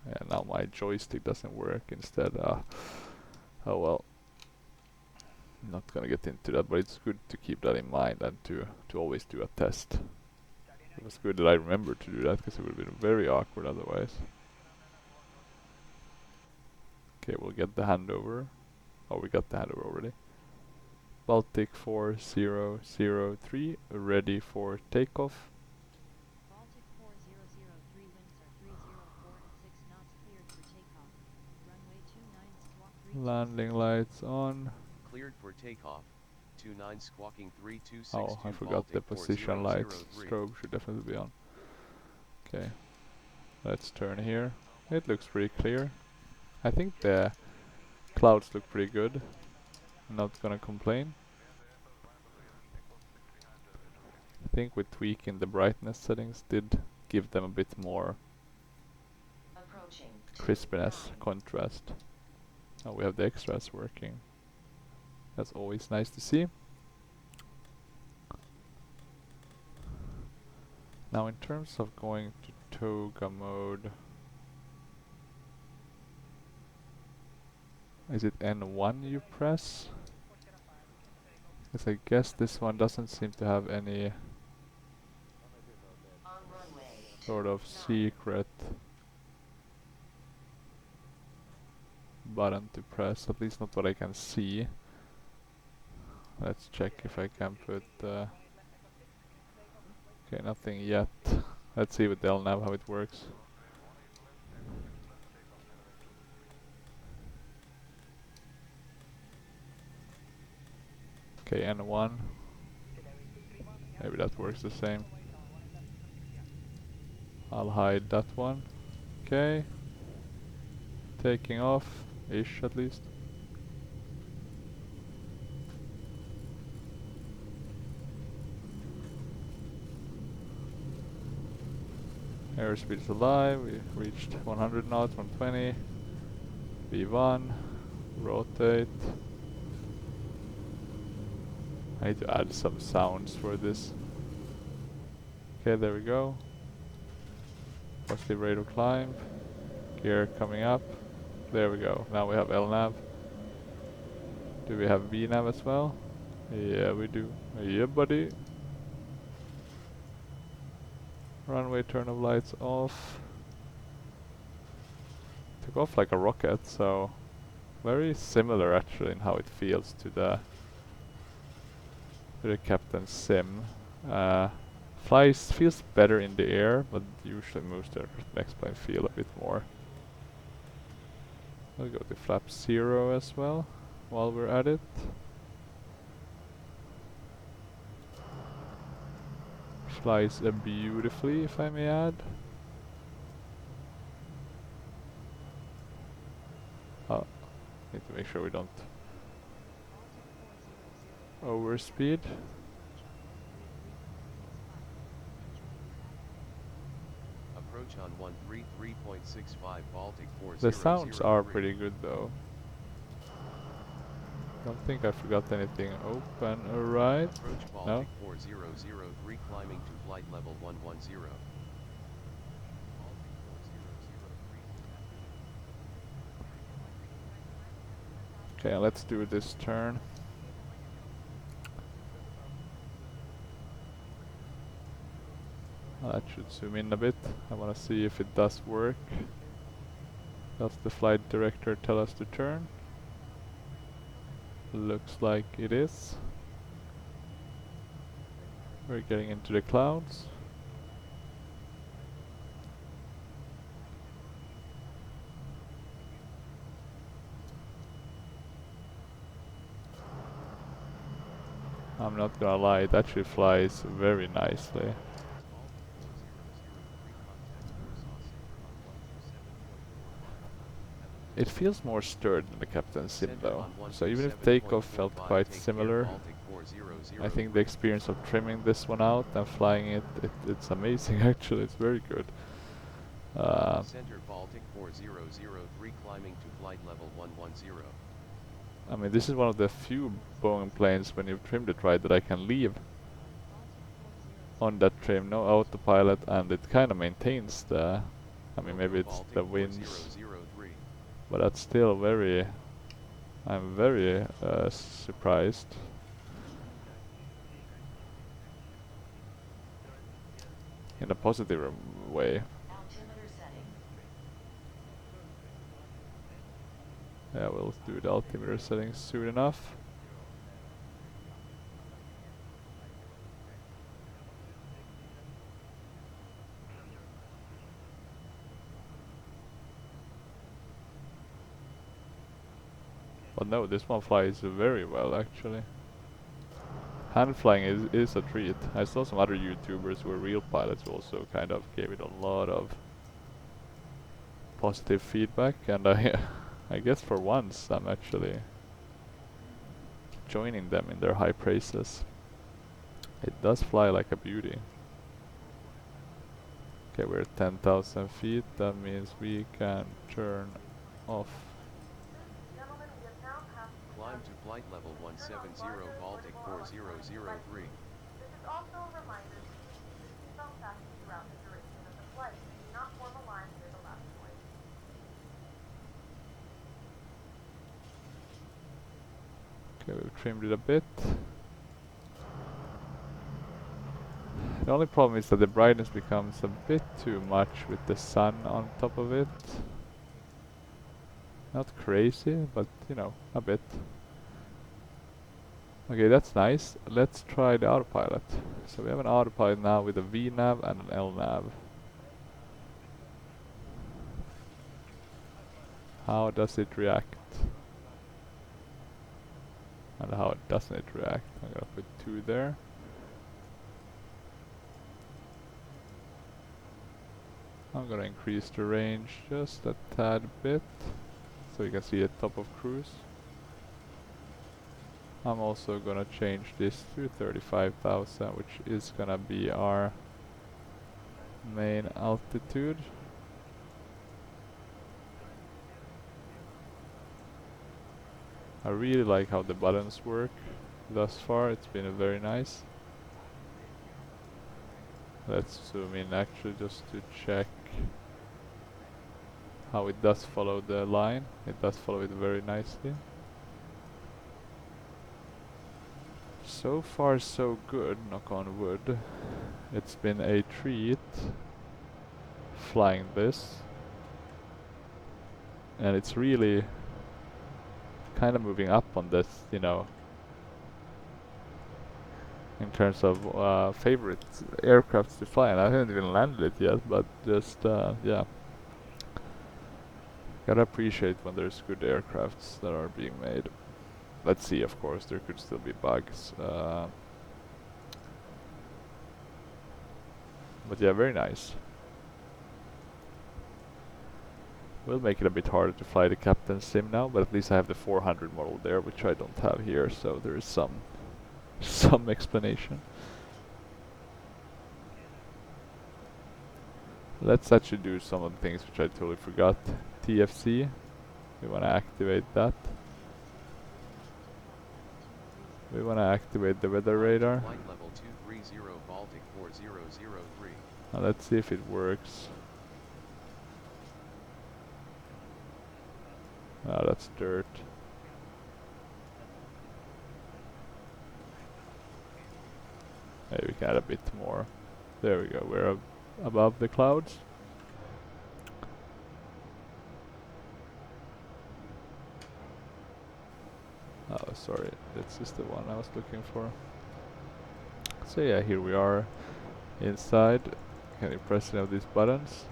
Yeah, now my joystick doesn't work instead. Oh well. I'm not gonna get into that, but it's good to keep that in mind and to always do a test. It was good that I remembered to do that, because it would have been very awkward otherwise. Okay, we'll get the handover. Oh, we got the handover already. Baltic 4003, ready for takeoff. Baltic 4003, winds are 304 at 6 knots, cleared for takeoff. Runway 29 squawk 326. Landing lights on. Cleared for takeoff. 29 squawking 3262. Oh, I forgot the position lights. Strobe should definitely be on. Okay, let's turn here. It looks pretty clear. I think the clouds look pretty good. I'm not gonna complain. I think with tweaking the brightness settings did give them a bit more crispiness, contrast. Oh, we have the extras working. That's always nice to see. Now in terms of going to toga mode, is it N1 you press? Because I guess this one doesn't seem to have any sort of secret button to press, at least not what I can see. Let's check if I can put okay, nothing yet. Let's see with the LNAV how it works. Okay, N1. Maybe that works the same. I'll hide that one. Okay. Taking off, ish at least. Airspeed is alive, we reached 100 knots, 120. V1, rotate. I need to add some sounds for this. Okay, there we go. Positive rate of climb. Gear coming up. There we go. Now we have LNAV. Do we have VNAV as well? Yeah, we do. Yeah, buddy. Runway turn of lights off. Took off like a rocket, so very similar actually in how it feels to the Captain Sim. Feels better in the air, but usually moves the next plane feel a bit more. I'll go to flap 0 as well, while we're at it. Flies beautifully, if I may add. Oh, need to make sure we don't overspeed. Approach on 133.65 Baltic 4003. The sounds are pretty good though. Don't think I forgot anything open. Alright. Approach No? Baltic 4003 climbing to flight level 110. Okay, let's do this turn. That should zoom in a bit. I wanna see if it does work. Does the flight director tell us to turn? Looks like it is. We're getting into the clouds. I'm not gonna lie, it actually flies very nicely. It feels more sturdy than the Captain Sim though, so even if takeoff felt quite similar, I think the experience of trimming this one out and flying it's amazing actually, it's very good. Center Baltic 4003 climbing to flight level 110. I mean, this is one of the few Boeing planes when you've trimmed it right that I can leave on that trim, no autopilot, and it kind of maintains the, I mean maybe it's the winds, but that's still very, I'm very surprised. In a positive way. Yeah, we'll do the altimeter settings soon enough. But no, this one flies very well actually. Hand flying is a treat. I saw some other YouTubers who were real pilots who also kind of gave it a lot of positive feedback, and I guess for once I'm actually joining them in their high praises. It does fly like a beauty. Okay, we're at 10,000 feet, that means we can turn off. Gentlemen, we have now passed. Climb to flight level 170 Baltic 4003. This is also a reminder to please keep your seatbelt fastened throughout the duration of the flight. Do not form a line near the last point. Okay, we've trimmed it a bit. The only problem is that the brightness becomes a bit too much with the sun on top of it. Not crazy, but you know, a bit. Okay, that's nice. Let's try the autopilot. So we have an autopilot now with a VNAV and an LNAV. How does it react? And how doesn't it react? I'm gonna put 2 there. I'm gonna increase the range just a tad bit so you can see the top of cruise. I'm also gonna change this to 35,000, which is gonna be our main altitude. I really like how the buttons work thus far. It's been very nice. Let's zoom in actually just to check how it does follow the line. It does follow it very nicely. So far so good, knock on wood. It's been a treat flying this. And it's really kind of moving up on this, you know, in terms of favorite aircrafts to fly, and I haven't even landed it yet, but just yeah, gotta appreciate when there's good aircrafts that are being made. Let's see, of course, there could still be bugs, but yeah, very nice. Will make it a bit harder to fly the Captain Sim now, but at least I have the 400 model there, which I don't have here, so there is some explanation. Let's actually do some of the things which I totally forgot. TFC, we want to activate that. We want to activate the weather radar. Flight level 230 Baltic 4003. Now let's see if it works. Oh, that's dirt. Maybe we can add a bit more. There we go, we're above the clouds. Oh, sorry, this is the one I was looking for. So yeah, here we are inside. Can you press any of these buttons?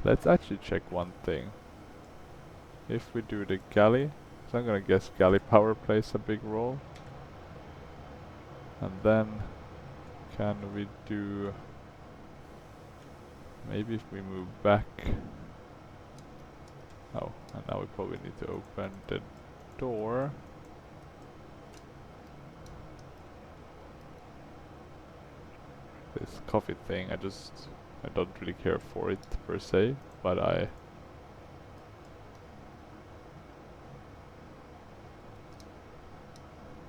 Let's actually check one thing. If we do the galley, so I'm gonna guess galley power plays a big role. And then can we do, maybe if we move back. Oh, and now we probably need to open the door. This coffee thing, I don't really care for it per se, but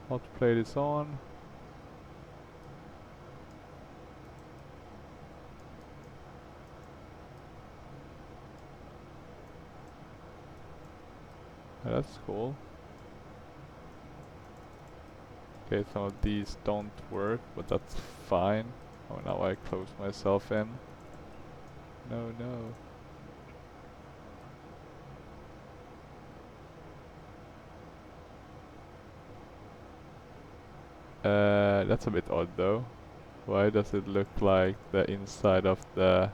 hot plate is on. Yeah, that's cool. Okay, some of these don't work, but that's fine. Oh, now I close myself in. No, no. That's a bit odd though. Why does it look like the inside of the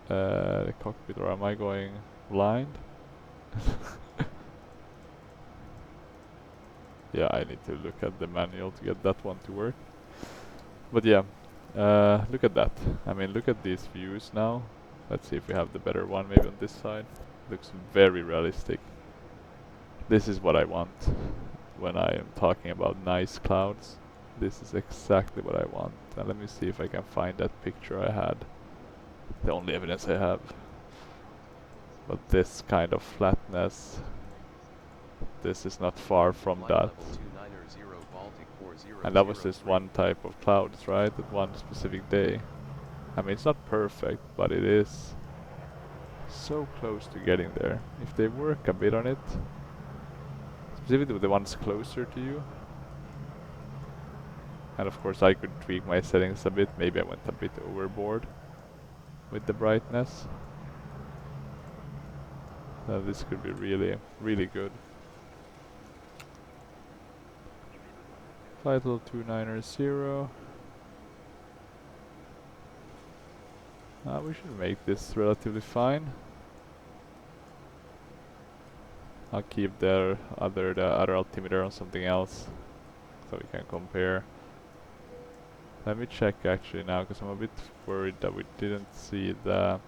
cockpit, or am I going blind? Yeah, I need to look at the manual to get that one to work. But yeah, look at that. I mean, look at these views now. Let's see if we have the better one, maybe on this side. Looks very realistic. This is what I want when I am talking about nice clouds. This is exactly what I want. And let me see if I can find that picture I had. The only evidence I have. But this kind of flatness, this is not far from that. And that was just one type of clouds, right? At one specific day. I mean, it's not perfect, but it is so close to getting there. If they work a bit on it, specifically with the ones closer to you. And of course I could tweak my settings a bit, maybe I went a bit overboard with the brightness. This could be really, really good. Flight level 290. We should make this relatively fine. I'll keep the other altimeter on something else so we can compare. Let me check actually now, because I'm a bit worried that we didn't see the...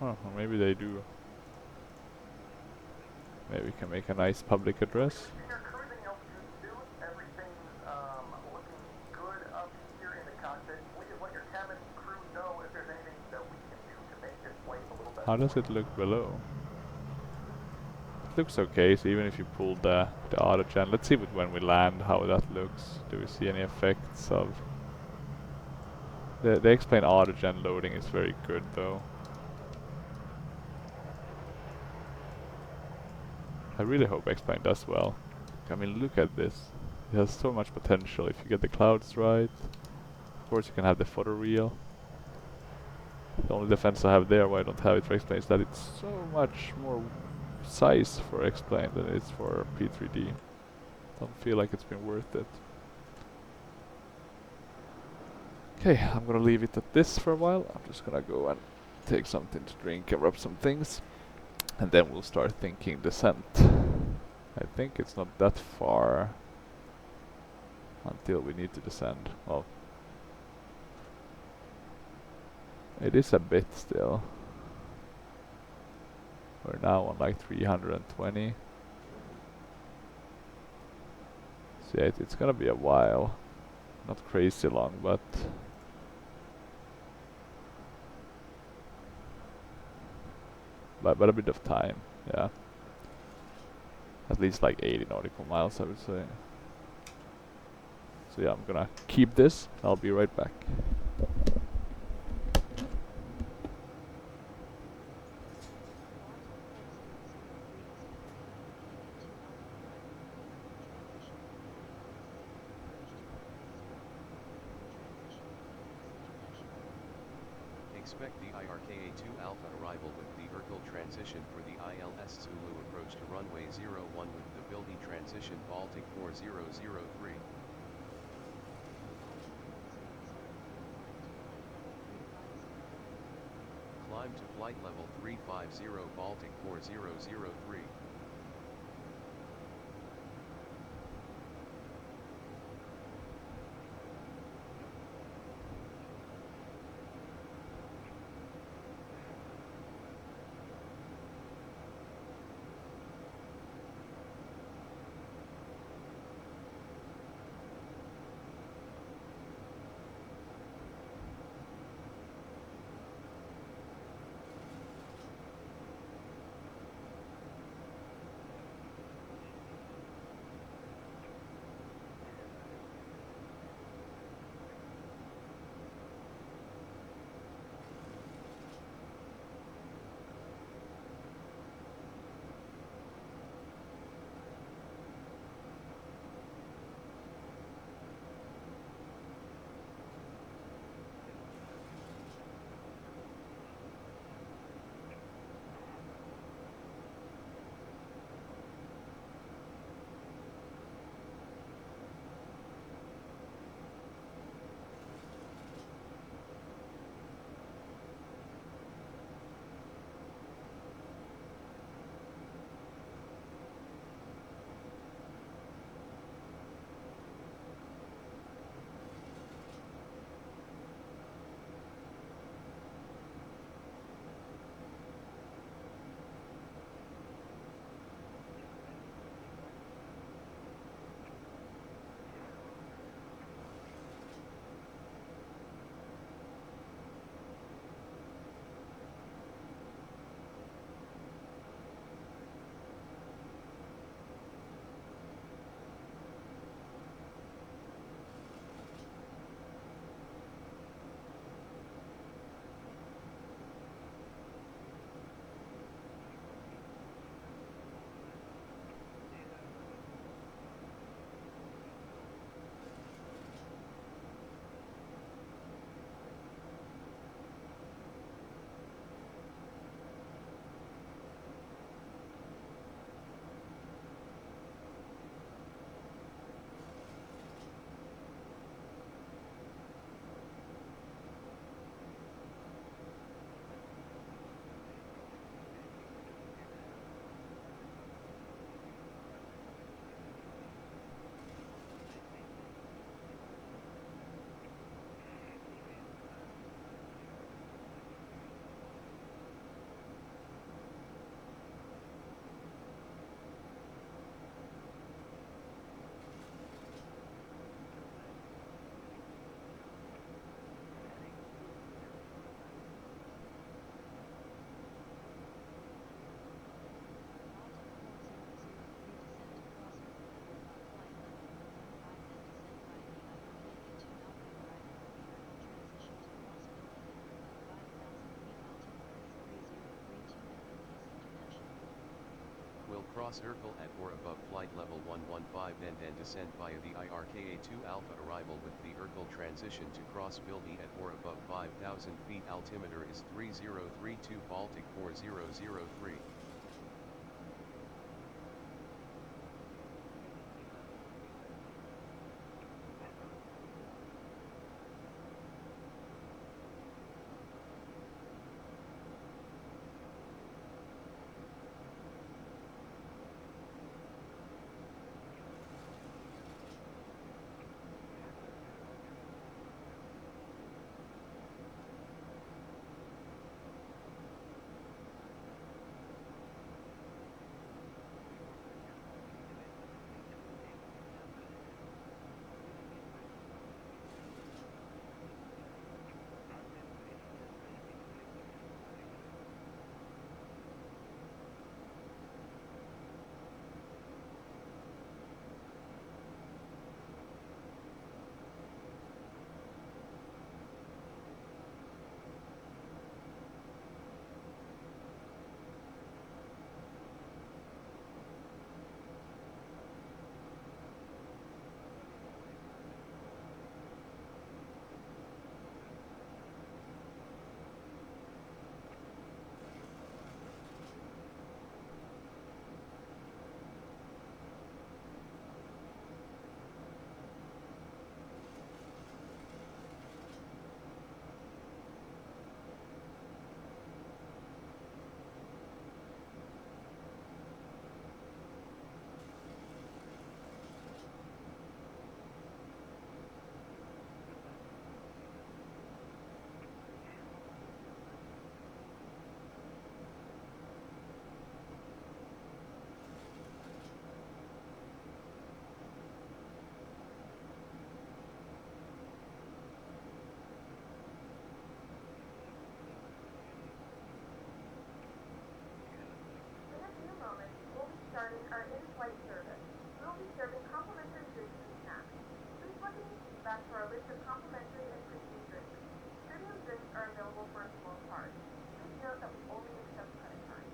Oh, or maybe they do. Maybe we can make a nice public address. Your cruising altitude suit, everything's looking good up here in the cockpit. We just let your cabin crew know if there's anything that we can do to make this flight a little better. How does it look below? It looks okay, so even if you pull the autogen, let's see when we land how that looks. Do we see any effects of... The X-plane autogen loading is very good though. I really hope X-plane does well. I mean, look at this. It has so much potential if you get the clouds right. Of course you can have the photoreal. The only defense I have there, why I don't have it for X-plane, is that it's so much more size for X-plane than it is for P3D. Don't feel like it's been worth it. Okay, I'm gonna leave it at this for a while. I'm just gonna go and take something to drink and rub some things. And then we'll start thinking descent. I think it's not that far until we need to descend. Well, it is a bit still. We're now on like 320. So yeah, it's gonna be a while. Not crazy long, but... But a bit of time, yeah. At least like 80 nautical miles, I would say. So yeah, I'm gonna keep this. I'll be right back. Expect the IRKA-2 Alpha arrival with the Urkel transition for the ILS Zulu approach to runway 01 with the Bildy transition Baltic 4003. Climb to flight level 350 Baltic 4003. Cross Urkel at or above flight level 115, then descend via the IRKA-2 Alpha arrival with the Urkel transition to cross Bilby at or above 5,000 feet. Altimeter is 3032 Baltic 4003. In a few moments, we'll be starting our in-flight service. We will be serving complimentary drinks and snacks. Please plug in your feedback for our list of complimentary and premium drinks. Premium drinks are available for a small charge. Please note that we only accept credit cards.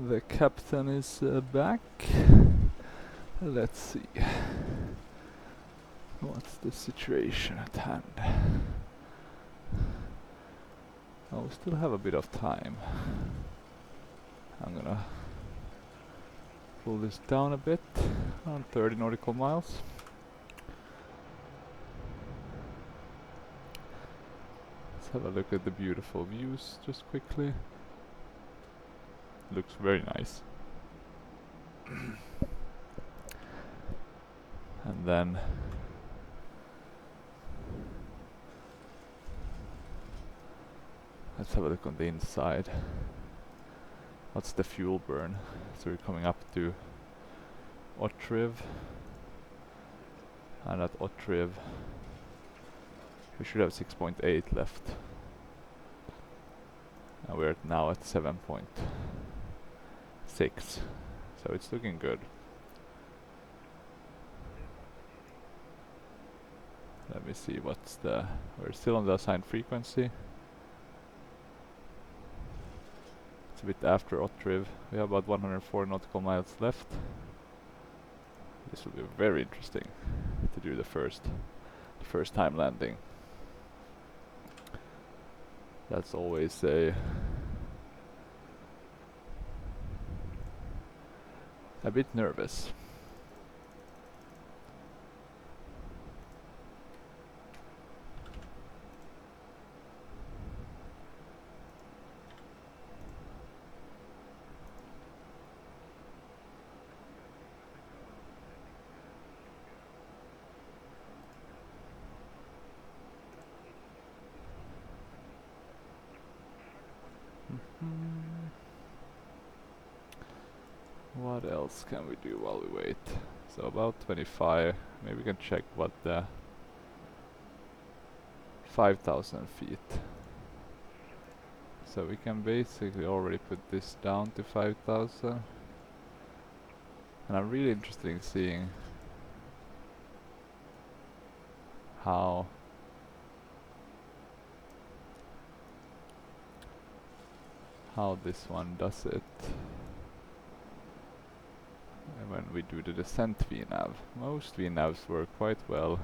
The captain is back. Let's see. What's the situation at hand? Oh, we still have a bit of time. I'm gonna pull this down a bit, around 30 nautical miles. Let's have a look at the beautiful views just quickly. Looks very nice. And then let's have a look on the inside. What's the fuel burn? So we're coming up to Otriv, and at Otriv we should have 6.8 left, and we're now at 7.6, so it's looking good. Let me see what's the... we're still on the assigned frequency. It's a bit after Otriv. We have about 104 nautical miles left. This will be very interesting to do the first time landing. That's always a bit nervous. What else can we do while we wait? So about 25. Maybe we can check what the 5,000 feet. So we can basically already put this down to 5,000. And I'm really interested in seeing how this one does it. And when we do the descent VNAV, most VNAVs work quite well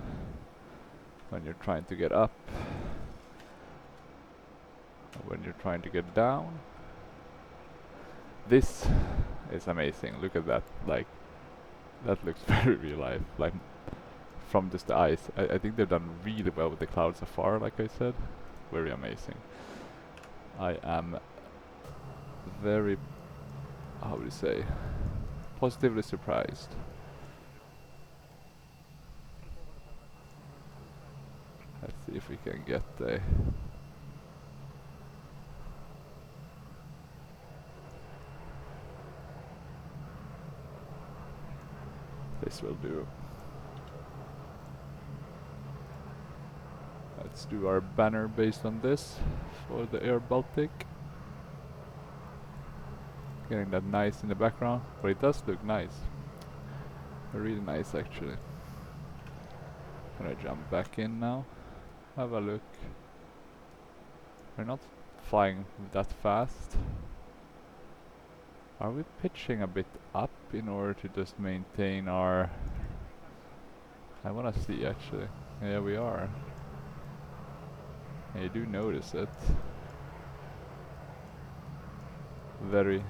when you're trying to get up. When you're trying to get down, this is amazing. Look at that, like, that looks very real life, like from just the eyes. I think they've done really well with the clouds afar, like I said. Very amazing. I am very, how would you say, positively surprised. Let's see if we can get a... This will do. Let's do our banner based on this for the Air Baltic. Getting that nice in the background, but it does look nice. Really nice actually. Gonna jump back in now. Have a look. We're not flying that fast. Are we pitching a bit up in order to just maintain our... I wanna see actually. Yeah, we are. Yeah, you do notice it. Very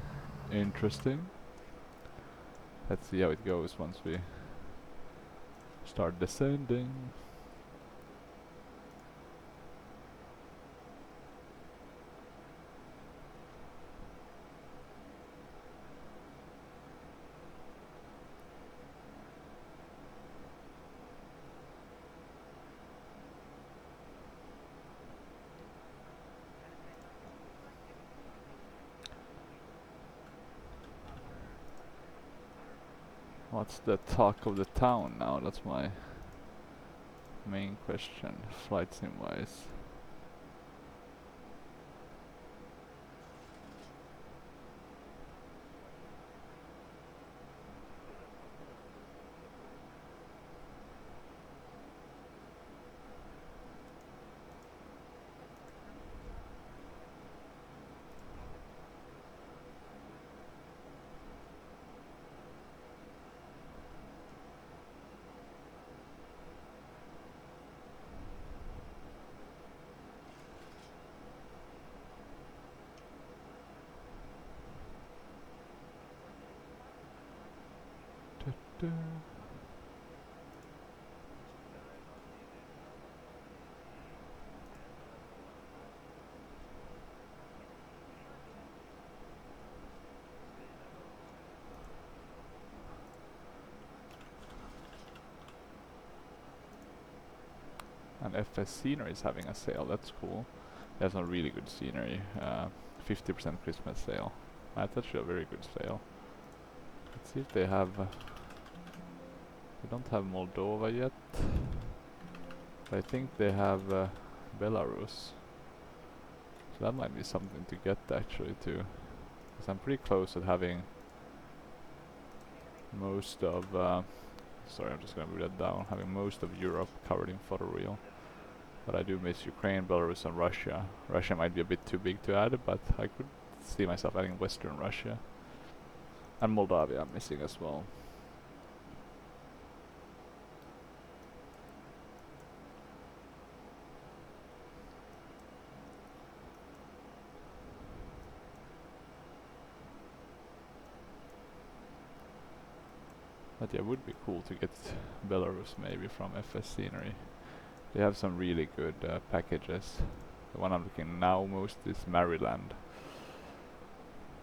interesting. Let's see how it goes once we start descending. What's the talk of the town now? That's my main question, flight sim wise. And FS Scenery is having a sale, that's cool. They have some really good scenery. 50% Christmas sale. That's actually a very good sale. Let's see if they have... they don't have Moldova yet. But I think they have Belarus. So that might be something to get actually too. Because I'm pretty close at having most of... sorry, I'm just gonna move that down. Having most of Europe covered in photoreal. But I do miss Ukraine, Belarus and Russia. Russia might be a bit too big to add, but I could see myself adding Western Russia. And Moldavia I'm missing as well. But yeah, it would be cool to get Belarus maybe from FS Scenery. They have some really good packages. The one I'm looking now most is Maryland.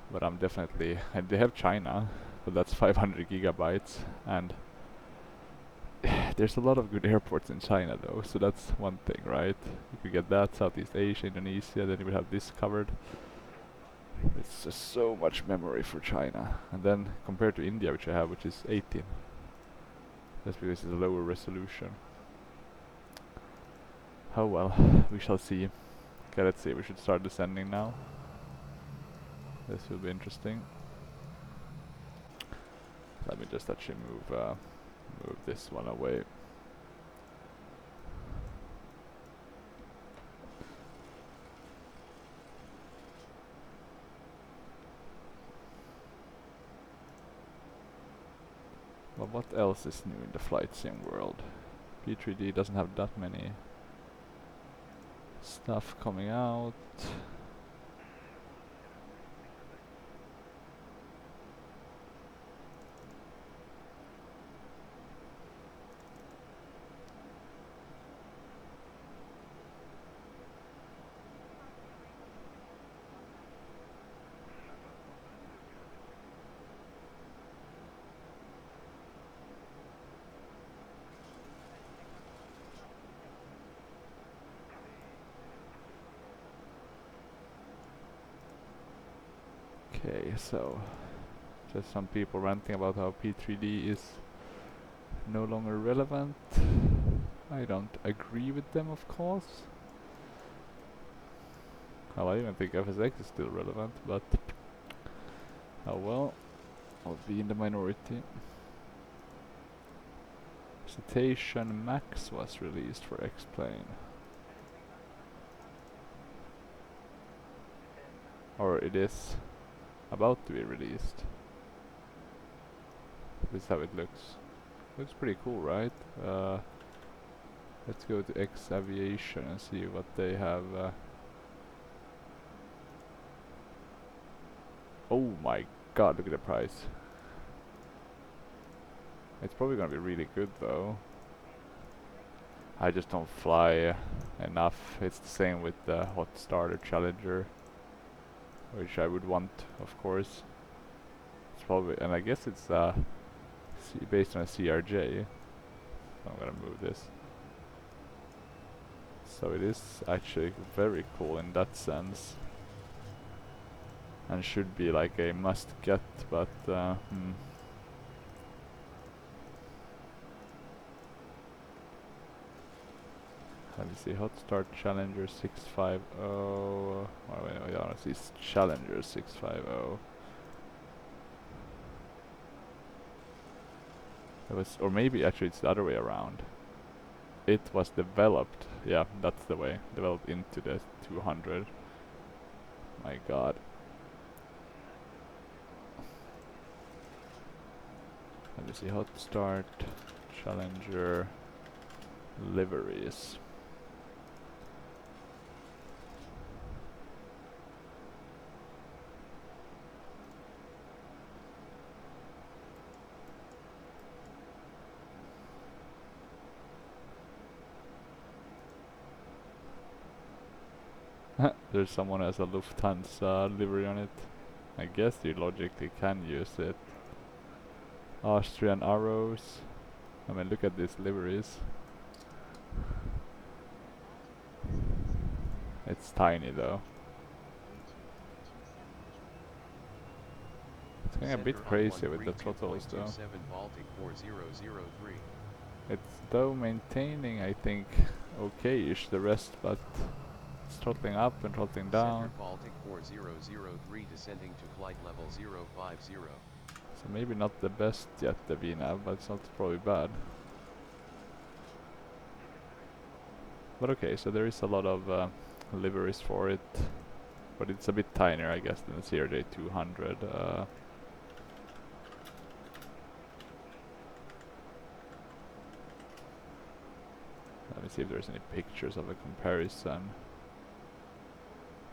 But I'm definitely... and they have China, but that's 500 gigabytes. And there's a lot of good airports in China though, so that's one thing, right? You could get that, Southeast Asia, Indonesia, then you would have this covered. It's just so much memory for China. And then compared to India, which I have, which is 18. That's because it's a lower resolution. Oh well, we shall see. Okay, let's see, we should start descending now. This will be interesting. Let me just actually move this one away. But what else is new in the flight sim world? P3D doesn't have that many stuff coming out. Okay, so just some people ranting about how P3D is no longer relevant. I don't agree with them, of course. Well, I even think FSX is still relevant, but oh well, I'll be in the minority. Citation Max was released for X-Plane. Or it is about to be released. This is how it looks. Looks pretty cool, right? Let's go to X Aviation and see what they have. Oh my god, look at the price. It's probably gonna be really good though. I just don't fly enough. It's the same with the Hot Starter Challenger, which I would want, of course. It's probably, and I guess it's based on a CRJ. I'm gonna move this. So it is actually very cool in that sense, and should be like a must get, but let me see, Hot Start Challenger 650. Oh, wait, I see Challenger 650. It was, or maybe actually it's the other way around. It was developed, yeah, that's the way, developed into the 200. My god. Let me see, Hot Start Challenger liveries. There's someone who has a Lufthansa livery on it. I guess you logically can use it. Austrian Arrows. I mean, look at these liveries. It's tiny though. 32.27 It's getting a bit Center on crazy with the throttles though. 132.27 Baltic 4003. It's though maintaining, I think, okay-ish the rest, but it's throttling up and throttling down. Center Baltic 4003 descending to flight level 050. So maybe not the best yet, the VNAV, but it's not probably bad. But okay, so there is a lot of liveries for it, but it's a bit tinier, I guess, than the CRJ 200. Let me see if there's any pictures of a comparison.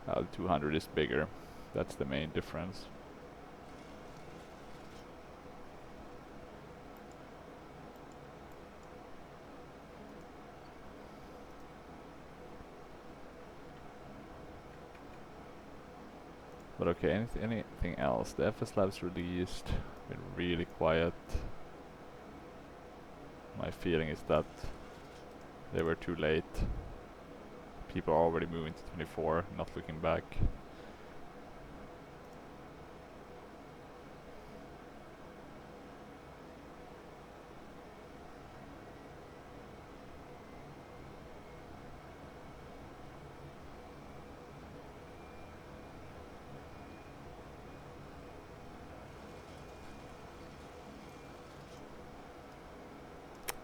The 200 is bigger. That's the main difference. But okay, anything else? The FS Labs released, been really quiet. My feeling is that they were too late. People are already moving to 24, not looking back.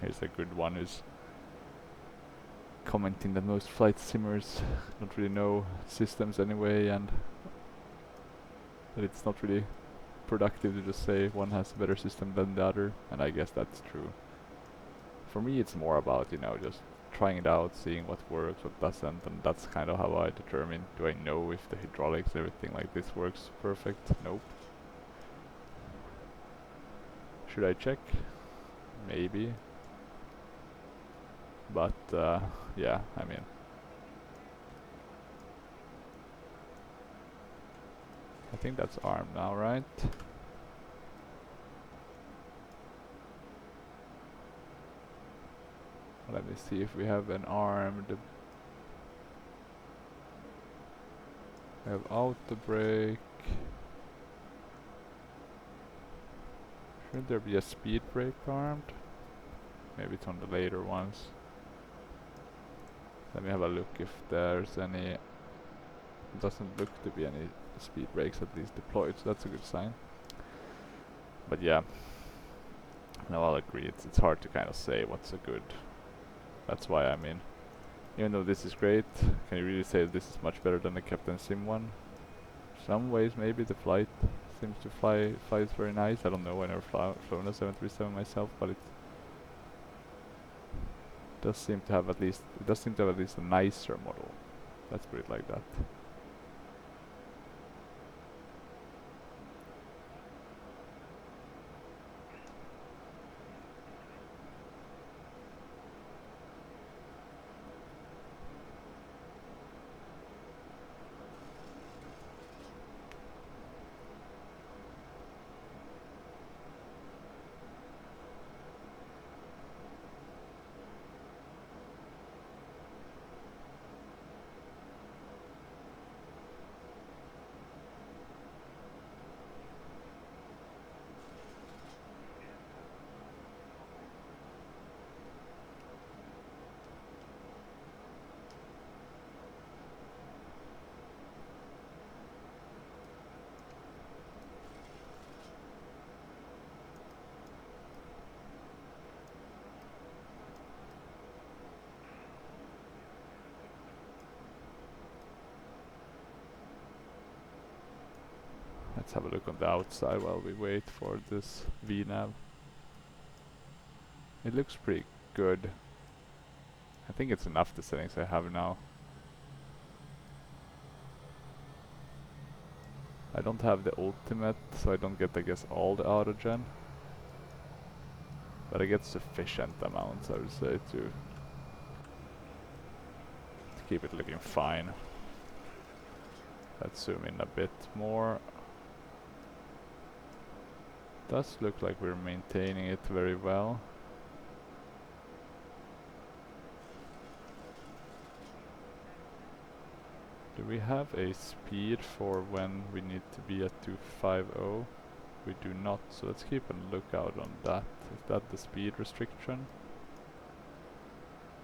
Here's a good one who's commenting that most flight simmers don't really know systems anyway, and that it's not really productive to just say one has a better system than the other, and I guess that's true. For me it's more about, you know, just trying it out, seeing what works, what doesn't, and that's kind of how I determine, do I know if the hydraulics, everything like this works perfect? Nope. Should I check? Maybe. But yeah, I mean, I think that's armed now, right? Let me see if we have an armed. We have auto brake. Shouldn't there be a speed brake armed? Maybe it's on the later ones. Let me have a look if there's any. Doesn't look to be any speed brakes at least deployed, so that's a good sign. But yeah, no, I'll agree. It's hard to kind of say what's a good. That's why, I mean, even though this is great, can you really say that this is much better than the Captain Sim one? Some ways maybe the flight seems to flies very nice. I don't know, I never flown a 737 myself, but it does seem to have at least a nicer model. Let's put it like that. Let's have a look on the outside while we wait for this VNAV. It looks pretty good. I think it's enough, the settings I have now. I don't have the ultimate, so I don't get, I guess, all the autogen. But I get sufficient amounts, I would say, to keep it looking fine. Let's zoom in a bit more. Does look like we're maintaining it very well. we have a speed for when we need to be at 250? We do not, so let's keep a lookout on that. Is that the speed restriction?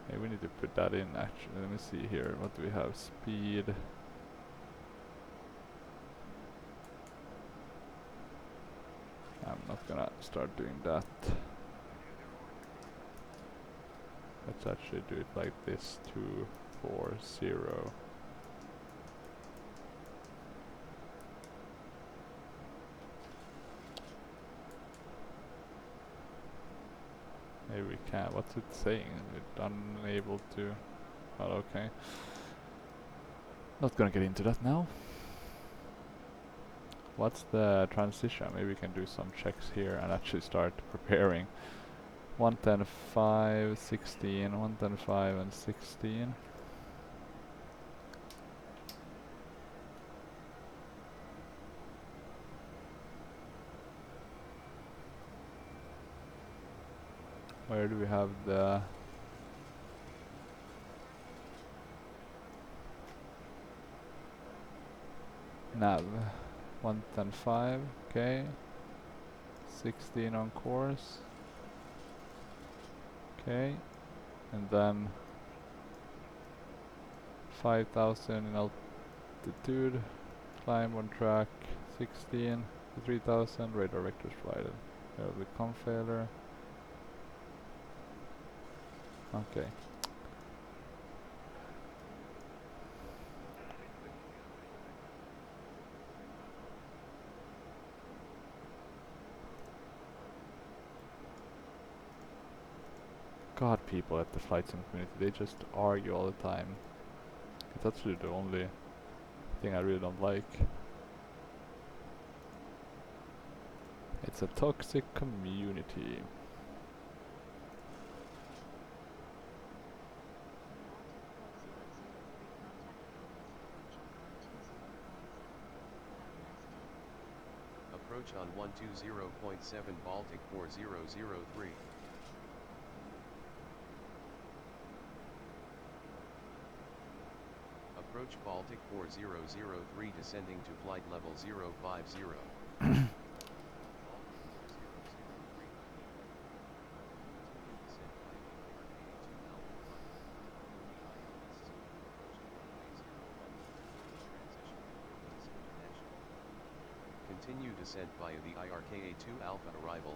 Maybe we need to put that in actually. Let me see here. What do we have? Speed. I'm not gonna start doing that. Let's actually do it like this. 240. Maybe we can. What's it saying? We're unable to. Well, okay. Not gonna get into that now. What's the transition? Maybe we can do some checks here and actually start preparing. 110.5, 16, 110.5 and 16. Where do we have the nav? 110.5, okay. 16 on course. Okay. And then 5,000 in altitude. Climb on track 16 to 3,000. Radar vectors provided. The com failure. Okay. God, people at the flight sim community, they just argue all the time. It's actually the only thing I really don't like. It's a toxic community. Approach on 120.7 Baltic 4003. Approach Baltic 4003 descending to flight level 050. Continue descent via the IRKA2 Alpha arrival,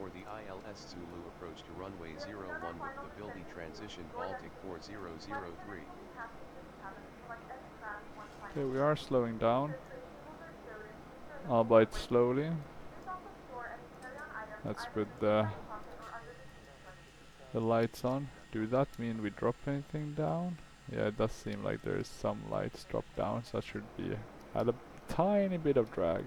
or the ILS Zulu approach to runway 01 with the Bildy transition Baltic 4003. Okay, we are slowing down. Albeit slowly. Let's put the lights on. Do that mean we drop anything down? Yeah, it does seem like there is some lights drop down, so that should be at a tiny bit of drag.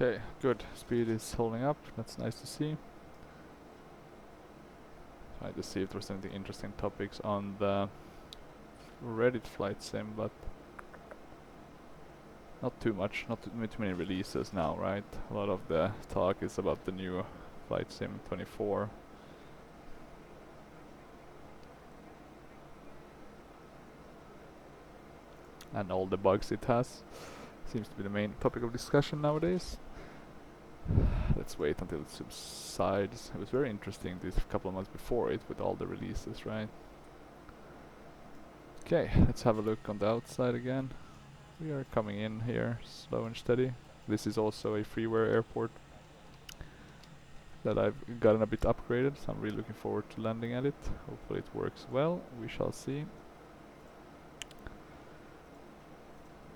Okay, good. Speed is holding up. That's nice to see. Trying to see if there's anything interesting topics on the Reddit flight sim, but not too much. Not too many releases now, right? A lot of the talk is about the new flight sim 24. And all the bugs it has. Seems to be the main topic of discussion nowadays. Let's wait until it subsides. It was very interesting this couple of months before it with all the releases, right? Okay, let's have a look on the outside again. We are coming in here slow and steady. This is also a freeware airport that I've gotten a bit upgraded, so I'm really looking forward to landing at it. Hopefully it works well, we shall see.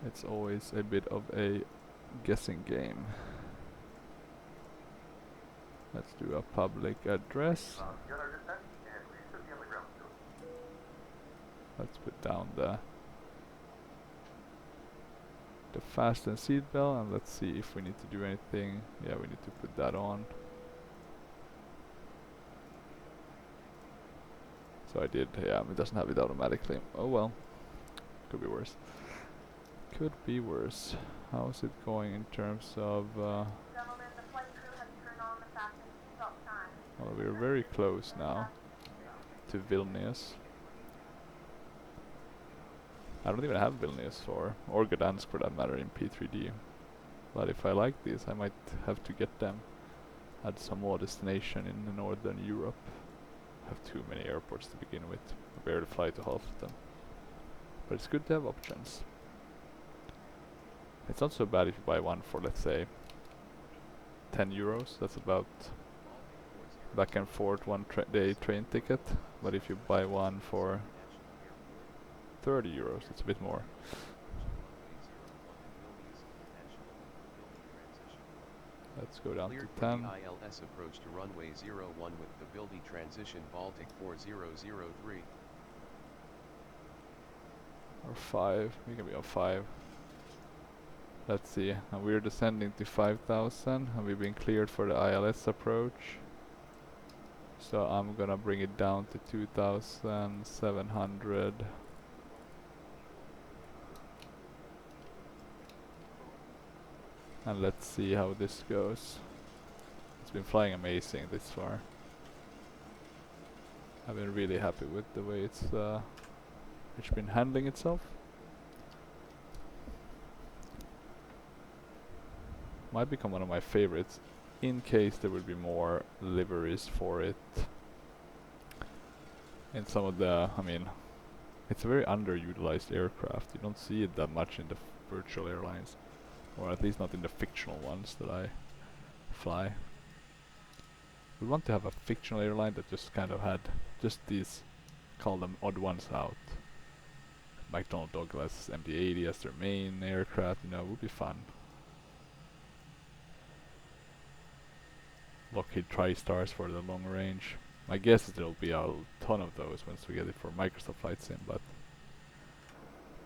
It's always a bit of a guessing game. Let's do a public address. Get our descent, and we should be on the ground soon. Let's put down the fasten seatbelt, and let's see if we need to do anything. Yeah, we need to put that on. So I did, yeah, it doesn't have it automatically. Oh well, could be worse. Could be worse. How's it going in terms of, Gentlemen, the flight crew has turned on the fasten seatbelt sign. well, we're very close now to Vilnius. I don't even have Vilnius or Gdansk for that matter in P3D. But if I like these, I might have to get them at some more destination in Northern Europe. Have too many airports to begin with. I barely fly to half of them. But it's good to have options. It's not so bad if you buy one for, let's say, 10 euros. That's about back and forth one day train ticket. But if you buy one for 30 euros, it's a bit more. Let's go down Cleared to for 10. the ILS approach to runway 01 with the Baltic transition Baltic 4003. Or 5. We can be on 5. Let's see. And we're descending to 5,000 and we've been cleared for the ILS approach. So I'm gonna bring it down to 2,700. And let's see how this goes. It's been flying amazing this far. I've been really happy with the way it's been handling itself. Might become one of my favorites in case there will be more liveries for it. In some of the, I mean, it's a very underutilized aircraft. You don't see it that much in the virtual airlines. Or at least not in the fictional ones that I fly. We want to have a fictional airline that just kind of had just these, call them odd ones out. McDonnell Douglas MD-80 as their main aircraft, you know, would be fun. Lockheed TriStars for the long range. My guess is there'll be a ton of those once we get it for Microsoft Flight Sim, but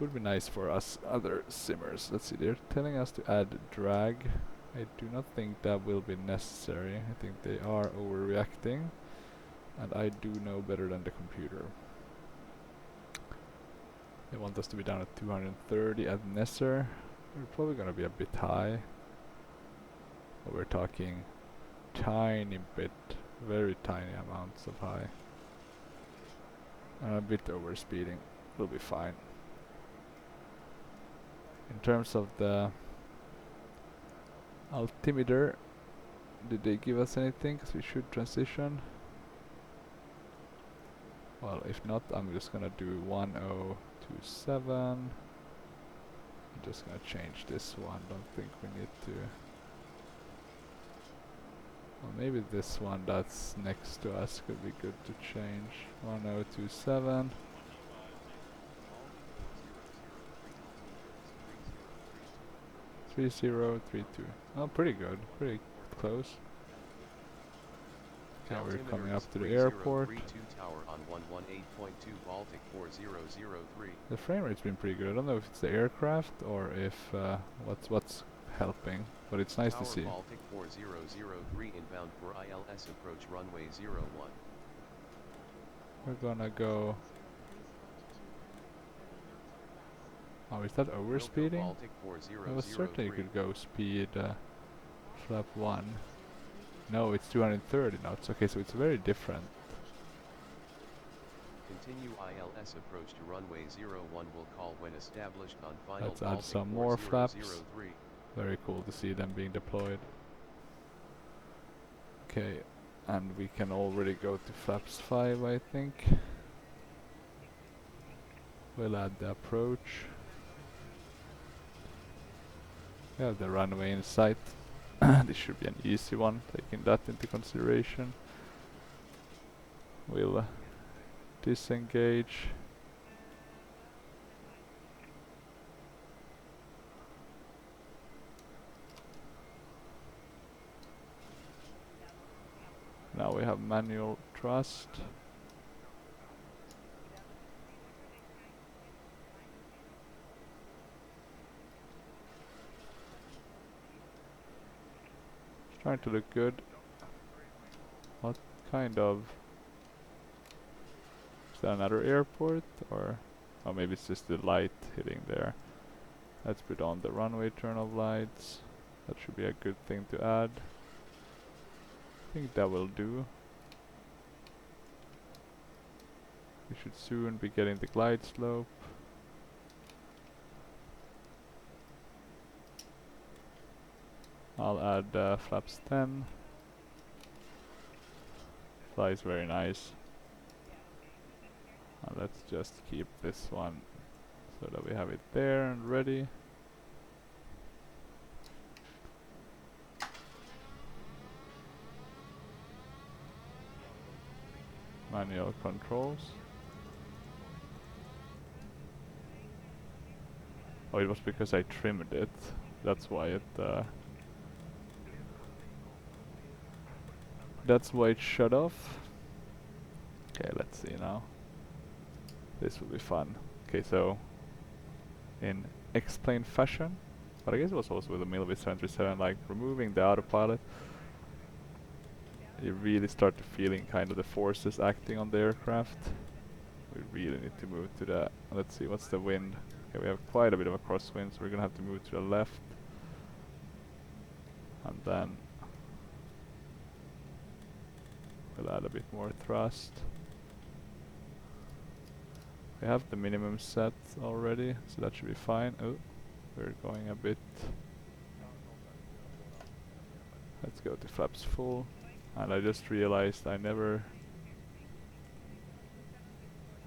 would be nice for us other simmers. Let's see, they're telling us to add drag. I do not think that will be necessary. I think they are overreacting, and I do know better than the computer. They want us to be down at 230 at Nesser. We're probably gonna be a bit high. But we're talking tiny bit, very tiny amounts of high. And a bit over speeding. We'll be fine. In terms of the altimeter, did they give us anything? Because we should transition. Well, if not, I'm just gonna do 1027. I'm just gonna change this one. Don't think we need to. Well, maybe this one that's next to us could be good to change. 1027. 3032. Oh, pretty good. Pretty close. Okay, we're coming up to the airport. Tower on 118.2 Baltic 4003. The frame rate's been pretty good. I don't know if it's the aircraft or if what's helping, but it's nice to see. Baltic 4003 inbound for ILS approach runway 01. We're gonna go. Oh, is that overspeeding? I was certain you could go speed flap 1. No, it's 230 knots. Okay, so it's very different. Continue ILS approach to runway 01 will call when established on final. Let's add some more flaps. Very cool to see them being deployed. Okay, and we can already go to flaps 5, I think. We'll add the approach. We have the runway in sight. This should be an easy one, taking that into consideration. We'll disengage. Now we have manual thrust. It's trying to look good. What kind of... Is that another airport? Or oh, maybe it's just the light hitting there. Let's put on the runway turn off lights. That should be a good thing to add. I think that will do. We should soon be getting the glide slope. I'll add flaps 10. Flies very nice. And let's just keep this one so that we have it there and ready. Manual controls. Oh, it was because I trimmed it. That's why it that's why it shut off. Okay, let's see now. This will be fun. Okay, so in X-plane fashion, but I guess it was also with the EYVI 737, like removing the autopilot, you really start to feeling kind of the forces acting on the aircraft. We really need to move to the, let's see, what's the wind? Okay, we have quite a bit of a crosswind, so we're gonna have to move to the left. And then we'll add a bit more thrust. We have the minimum set already, so that should be fine. Oh, we're going a bit... Let's go to flaps full. And I just realized I never...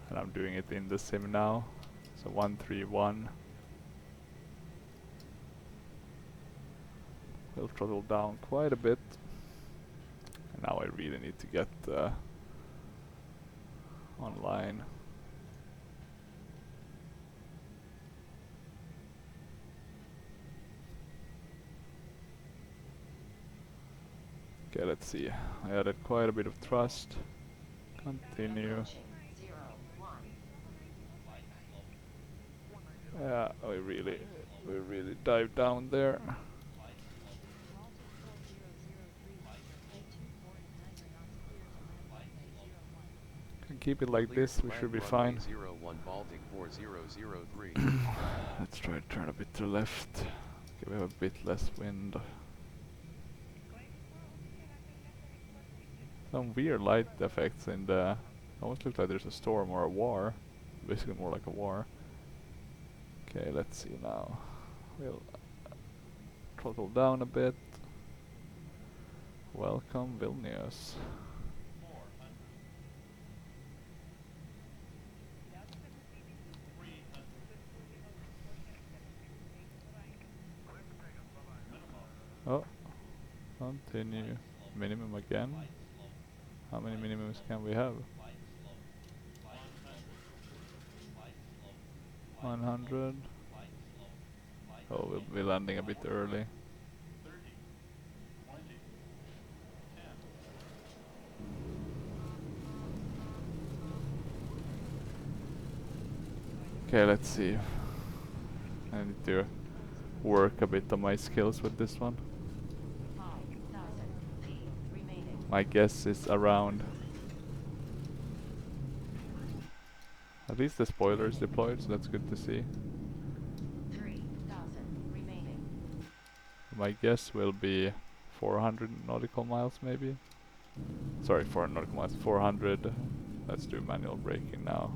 And I'm doing it in the sim now. So 131. We'll throttle down quite a bit. And now I really need to get online. Okay, let's see. I added quite a bit of thrust. Continue. Yeah, we really dive down there. Can keep it like this, we should be fine. 01 Baltic 4003. Let's try to turn a bit to the left. Okay, we have a bit less wind. Some weird light effects in the... Almost looks like there's a storm or a war. Basically more like a war. Okay, let's see now. We'll throttle down a bit. Welcome Vilnius. Oh, continue. Minimum again. How many minimums can we have? 100. Oh, we'll be landing a bit early. Okay, let's see. I need to work a bit on my skills with this one. My guess is around... At least the spoiler is deployed, so that's good to see. 3,000 remaining. My guess will be 400 nautical miles maybe. Sorry, 400 nautical miles, 400. Let's do manual braking now.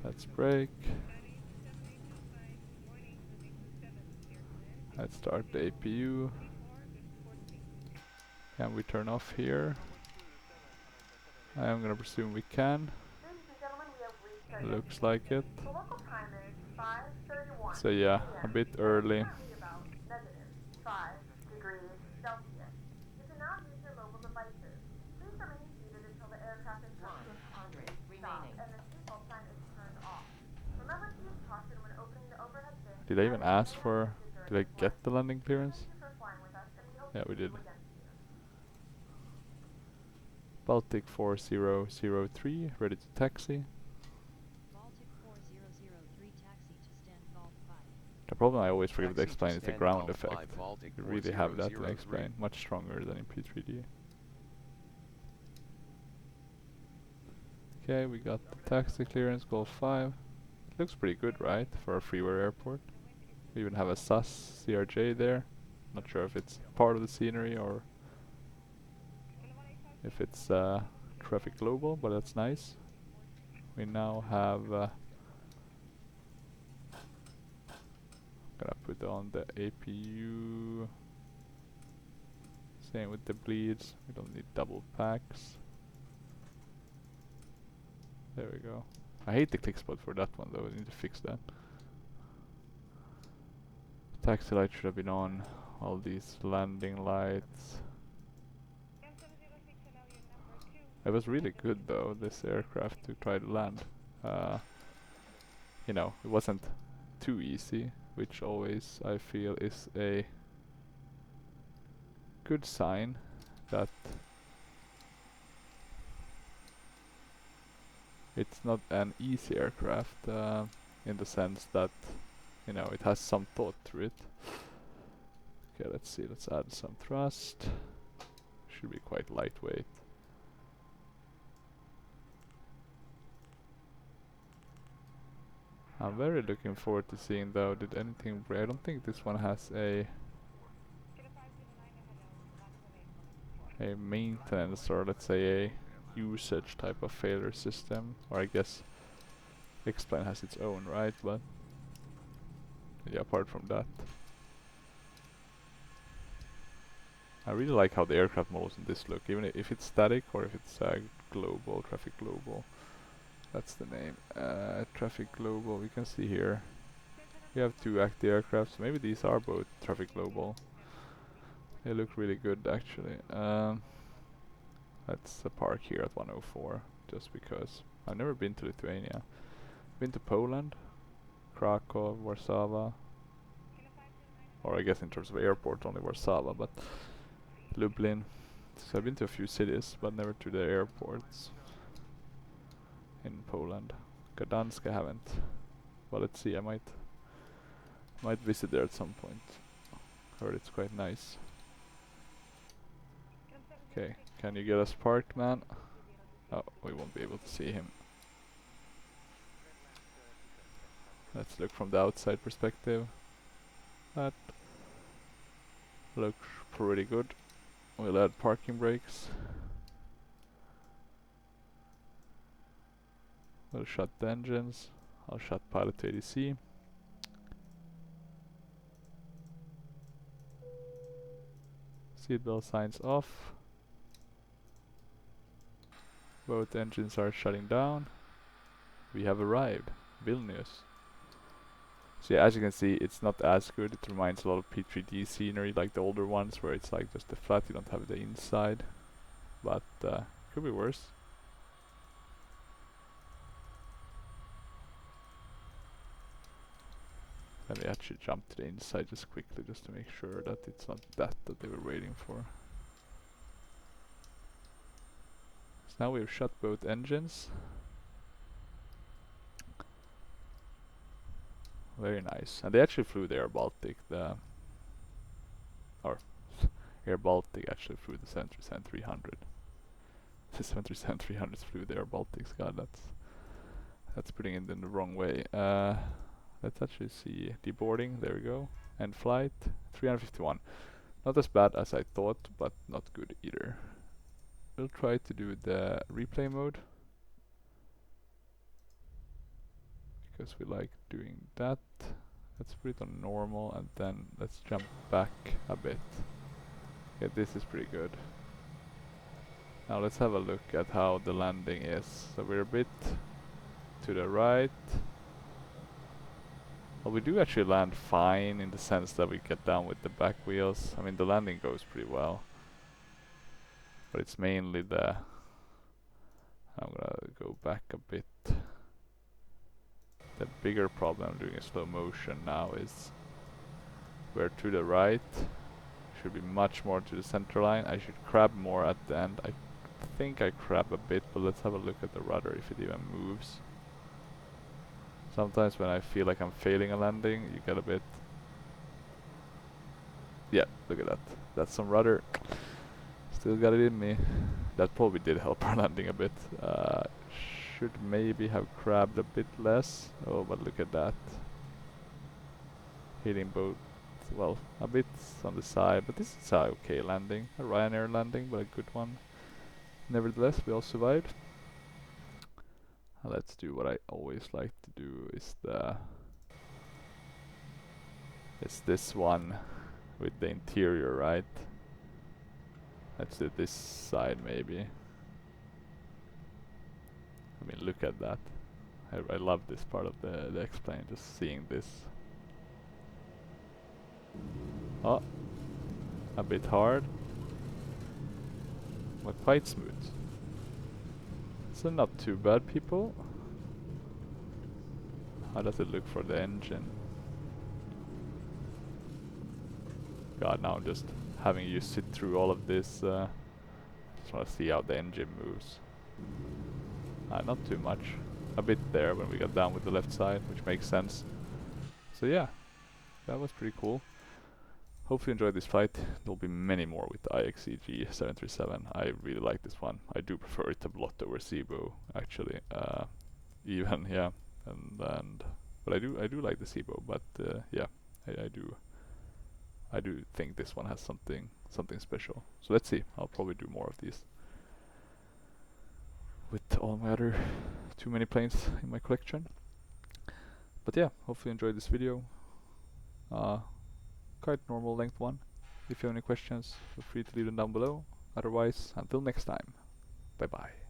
Let's brake. Let's start the APU. Can we turn off here? I am gonna presume we can. Ladies and gentlemen, we have reached our Looks like it. The local time is 5:31 So yeah, p.m. a bit and early. it's currently about -5 degrees Celsius. You can now use your mobile devices. Please remain seated until the aircraft is come to a 100 remaining. and the seatbelt sign is turned off. Remember to use caution when opening the overhead bin. Did I even ask for? Did I get the landing clearance? Thank you for flying with us, and we hope Yeah, to we see you did. again soon. Baltic 4003, ready to taxi. Baltic 4003 taxi to stand Golf 5. The problem I always forget to Taxi to explain is the stand ground Golf 5 effect. Baltic You really have that to 4003. explain, much stronger than in P3D. Okay, we got the taxi clearance, Golf 5. It looks pretty good, right, for a freeware airport. We even have a SAS CRJ there. Not sure if it's part of the scenery or if it's traffic global, but that's nice. We now have gonna put on the APU. Same with the bleeds. We don't need double packs. There we go. I hate the click spot for that one though. I need to fix that. Taxi light should have been on. All these landing lights. It was really good though, this aircraft, to try to land. You know, it wasn't too easy, which always I feel is a good sign that it's not an easy aircraft, in the sense that, you know, it has some thought to it. Okay, let's see, let's add some thrust. Should be quite lightweight. I'm very looking forward to seeing though, did anything break? I don't think this one has a maintenance, or let's say a usage type of failure system, or I guess X-Plane has its own, right? But yeah, apart from that, I really like how the aircraft models in this look, even if it's static or if it's global, traffic global. That's the name. Traffic global, we can see here. We have two active aircraft, so maybe these are both traffic global. They look really good actually. Let's park here at 104, just because. I've never been to Lithuania. Been to Poland, Krakow, Warsaw, or I guess in terms of airport only Warsaw, but Lublin. So I've been to a few cities, but never to the airports in Poland. Gdansk I haven't, but let's see. I might visit there at some point. Heard it's quite nice. Okay, can you get us parked, man? Oh, we won't be able to see him. Let's look from the outside perspective. That looks pretty good. We'll add parking brakes. We'll shut the engines. I'll shut pilot to ADC. Seatbelt signs off. Both engines are shutting down. We have arrived. Vilnius. So yeah, as you can see, it's not as good. It reminds a lot of P3D scenery, like the older ones, where it's like just the flat, you don't have the inside. But could be worse. Let me actually jump to the inside just quickly, just to make sure that it's not that they were waiting for. So now we've shut both engines. Very nice. And they actually flew the Air Baltic, Air Baltic actually flew the 737-300. The 737-300s flew the Air Baltics. God, that's putting it in the wrong way. Let's actually see deboarding. There we go. And flight 351. Not as bad as I thought, but not good either. We'll try to do the replay mode, because we like doing that. Let's put it on normal and then let's jump back a bit. Yeah, this is pretty good. Now let's have a look at how the landing is. So we're a bit to the right. Well, we do actually land fine in the sense that we get down with the back wheels. I mean, the landing goes pretty well. But it's mainly the... I'm gonna go back a bit. The bigger problem doing a slow motion now is we're to the right. Should be much more to the center line. I should crab more at the end. I think I crab a bit, but let's have a look at the rudder if it even moves. Sometimes when I feel like I'm failing a landing, you get a bit... Yeah, look at that. That's some rudder. Still got it in me. That probably did help our landing a bit. Should maybe have crabbed a bit less. Oh, but look at that. Hitting both, well, a bit on the side, but this is a okay landing. A Ryanair landing, but a good one. Nevertheless, we all survived. Let's do what I always like to do, is this one with the interior, right? Let's do this side maybe. I mean, look at that. I love this part of the X-plane, just seeing this. Oh, a bit hard, but quite smooth. So not too bad, people. How does it look for the engine? God, now I'm just having you sit through all of this. Just want to see how the engine moves. Not too much. A bit there when we got down with the left side, which makes sense. So yeah, that was pretty cool. Hopefully you enjoyed this flight. There'll be many more with the IXEG B737. I really like this one. I do prefer it a lot over Ceebo, actually. Even, yeah, but I do like the Ceebo. But yeah, I do think this one has something special. So let's see. I'll probably do more of these with all my other too many planes in my collection. But yeah, hopefully you enjoyed this video. Quite normal length one. If you have any questions, feel free to leave them down below. Otherwise, until next time, bye bye.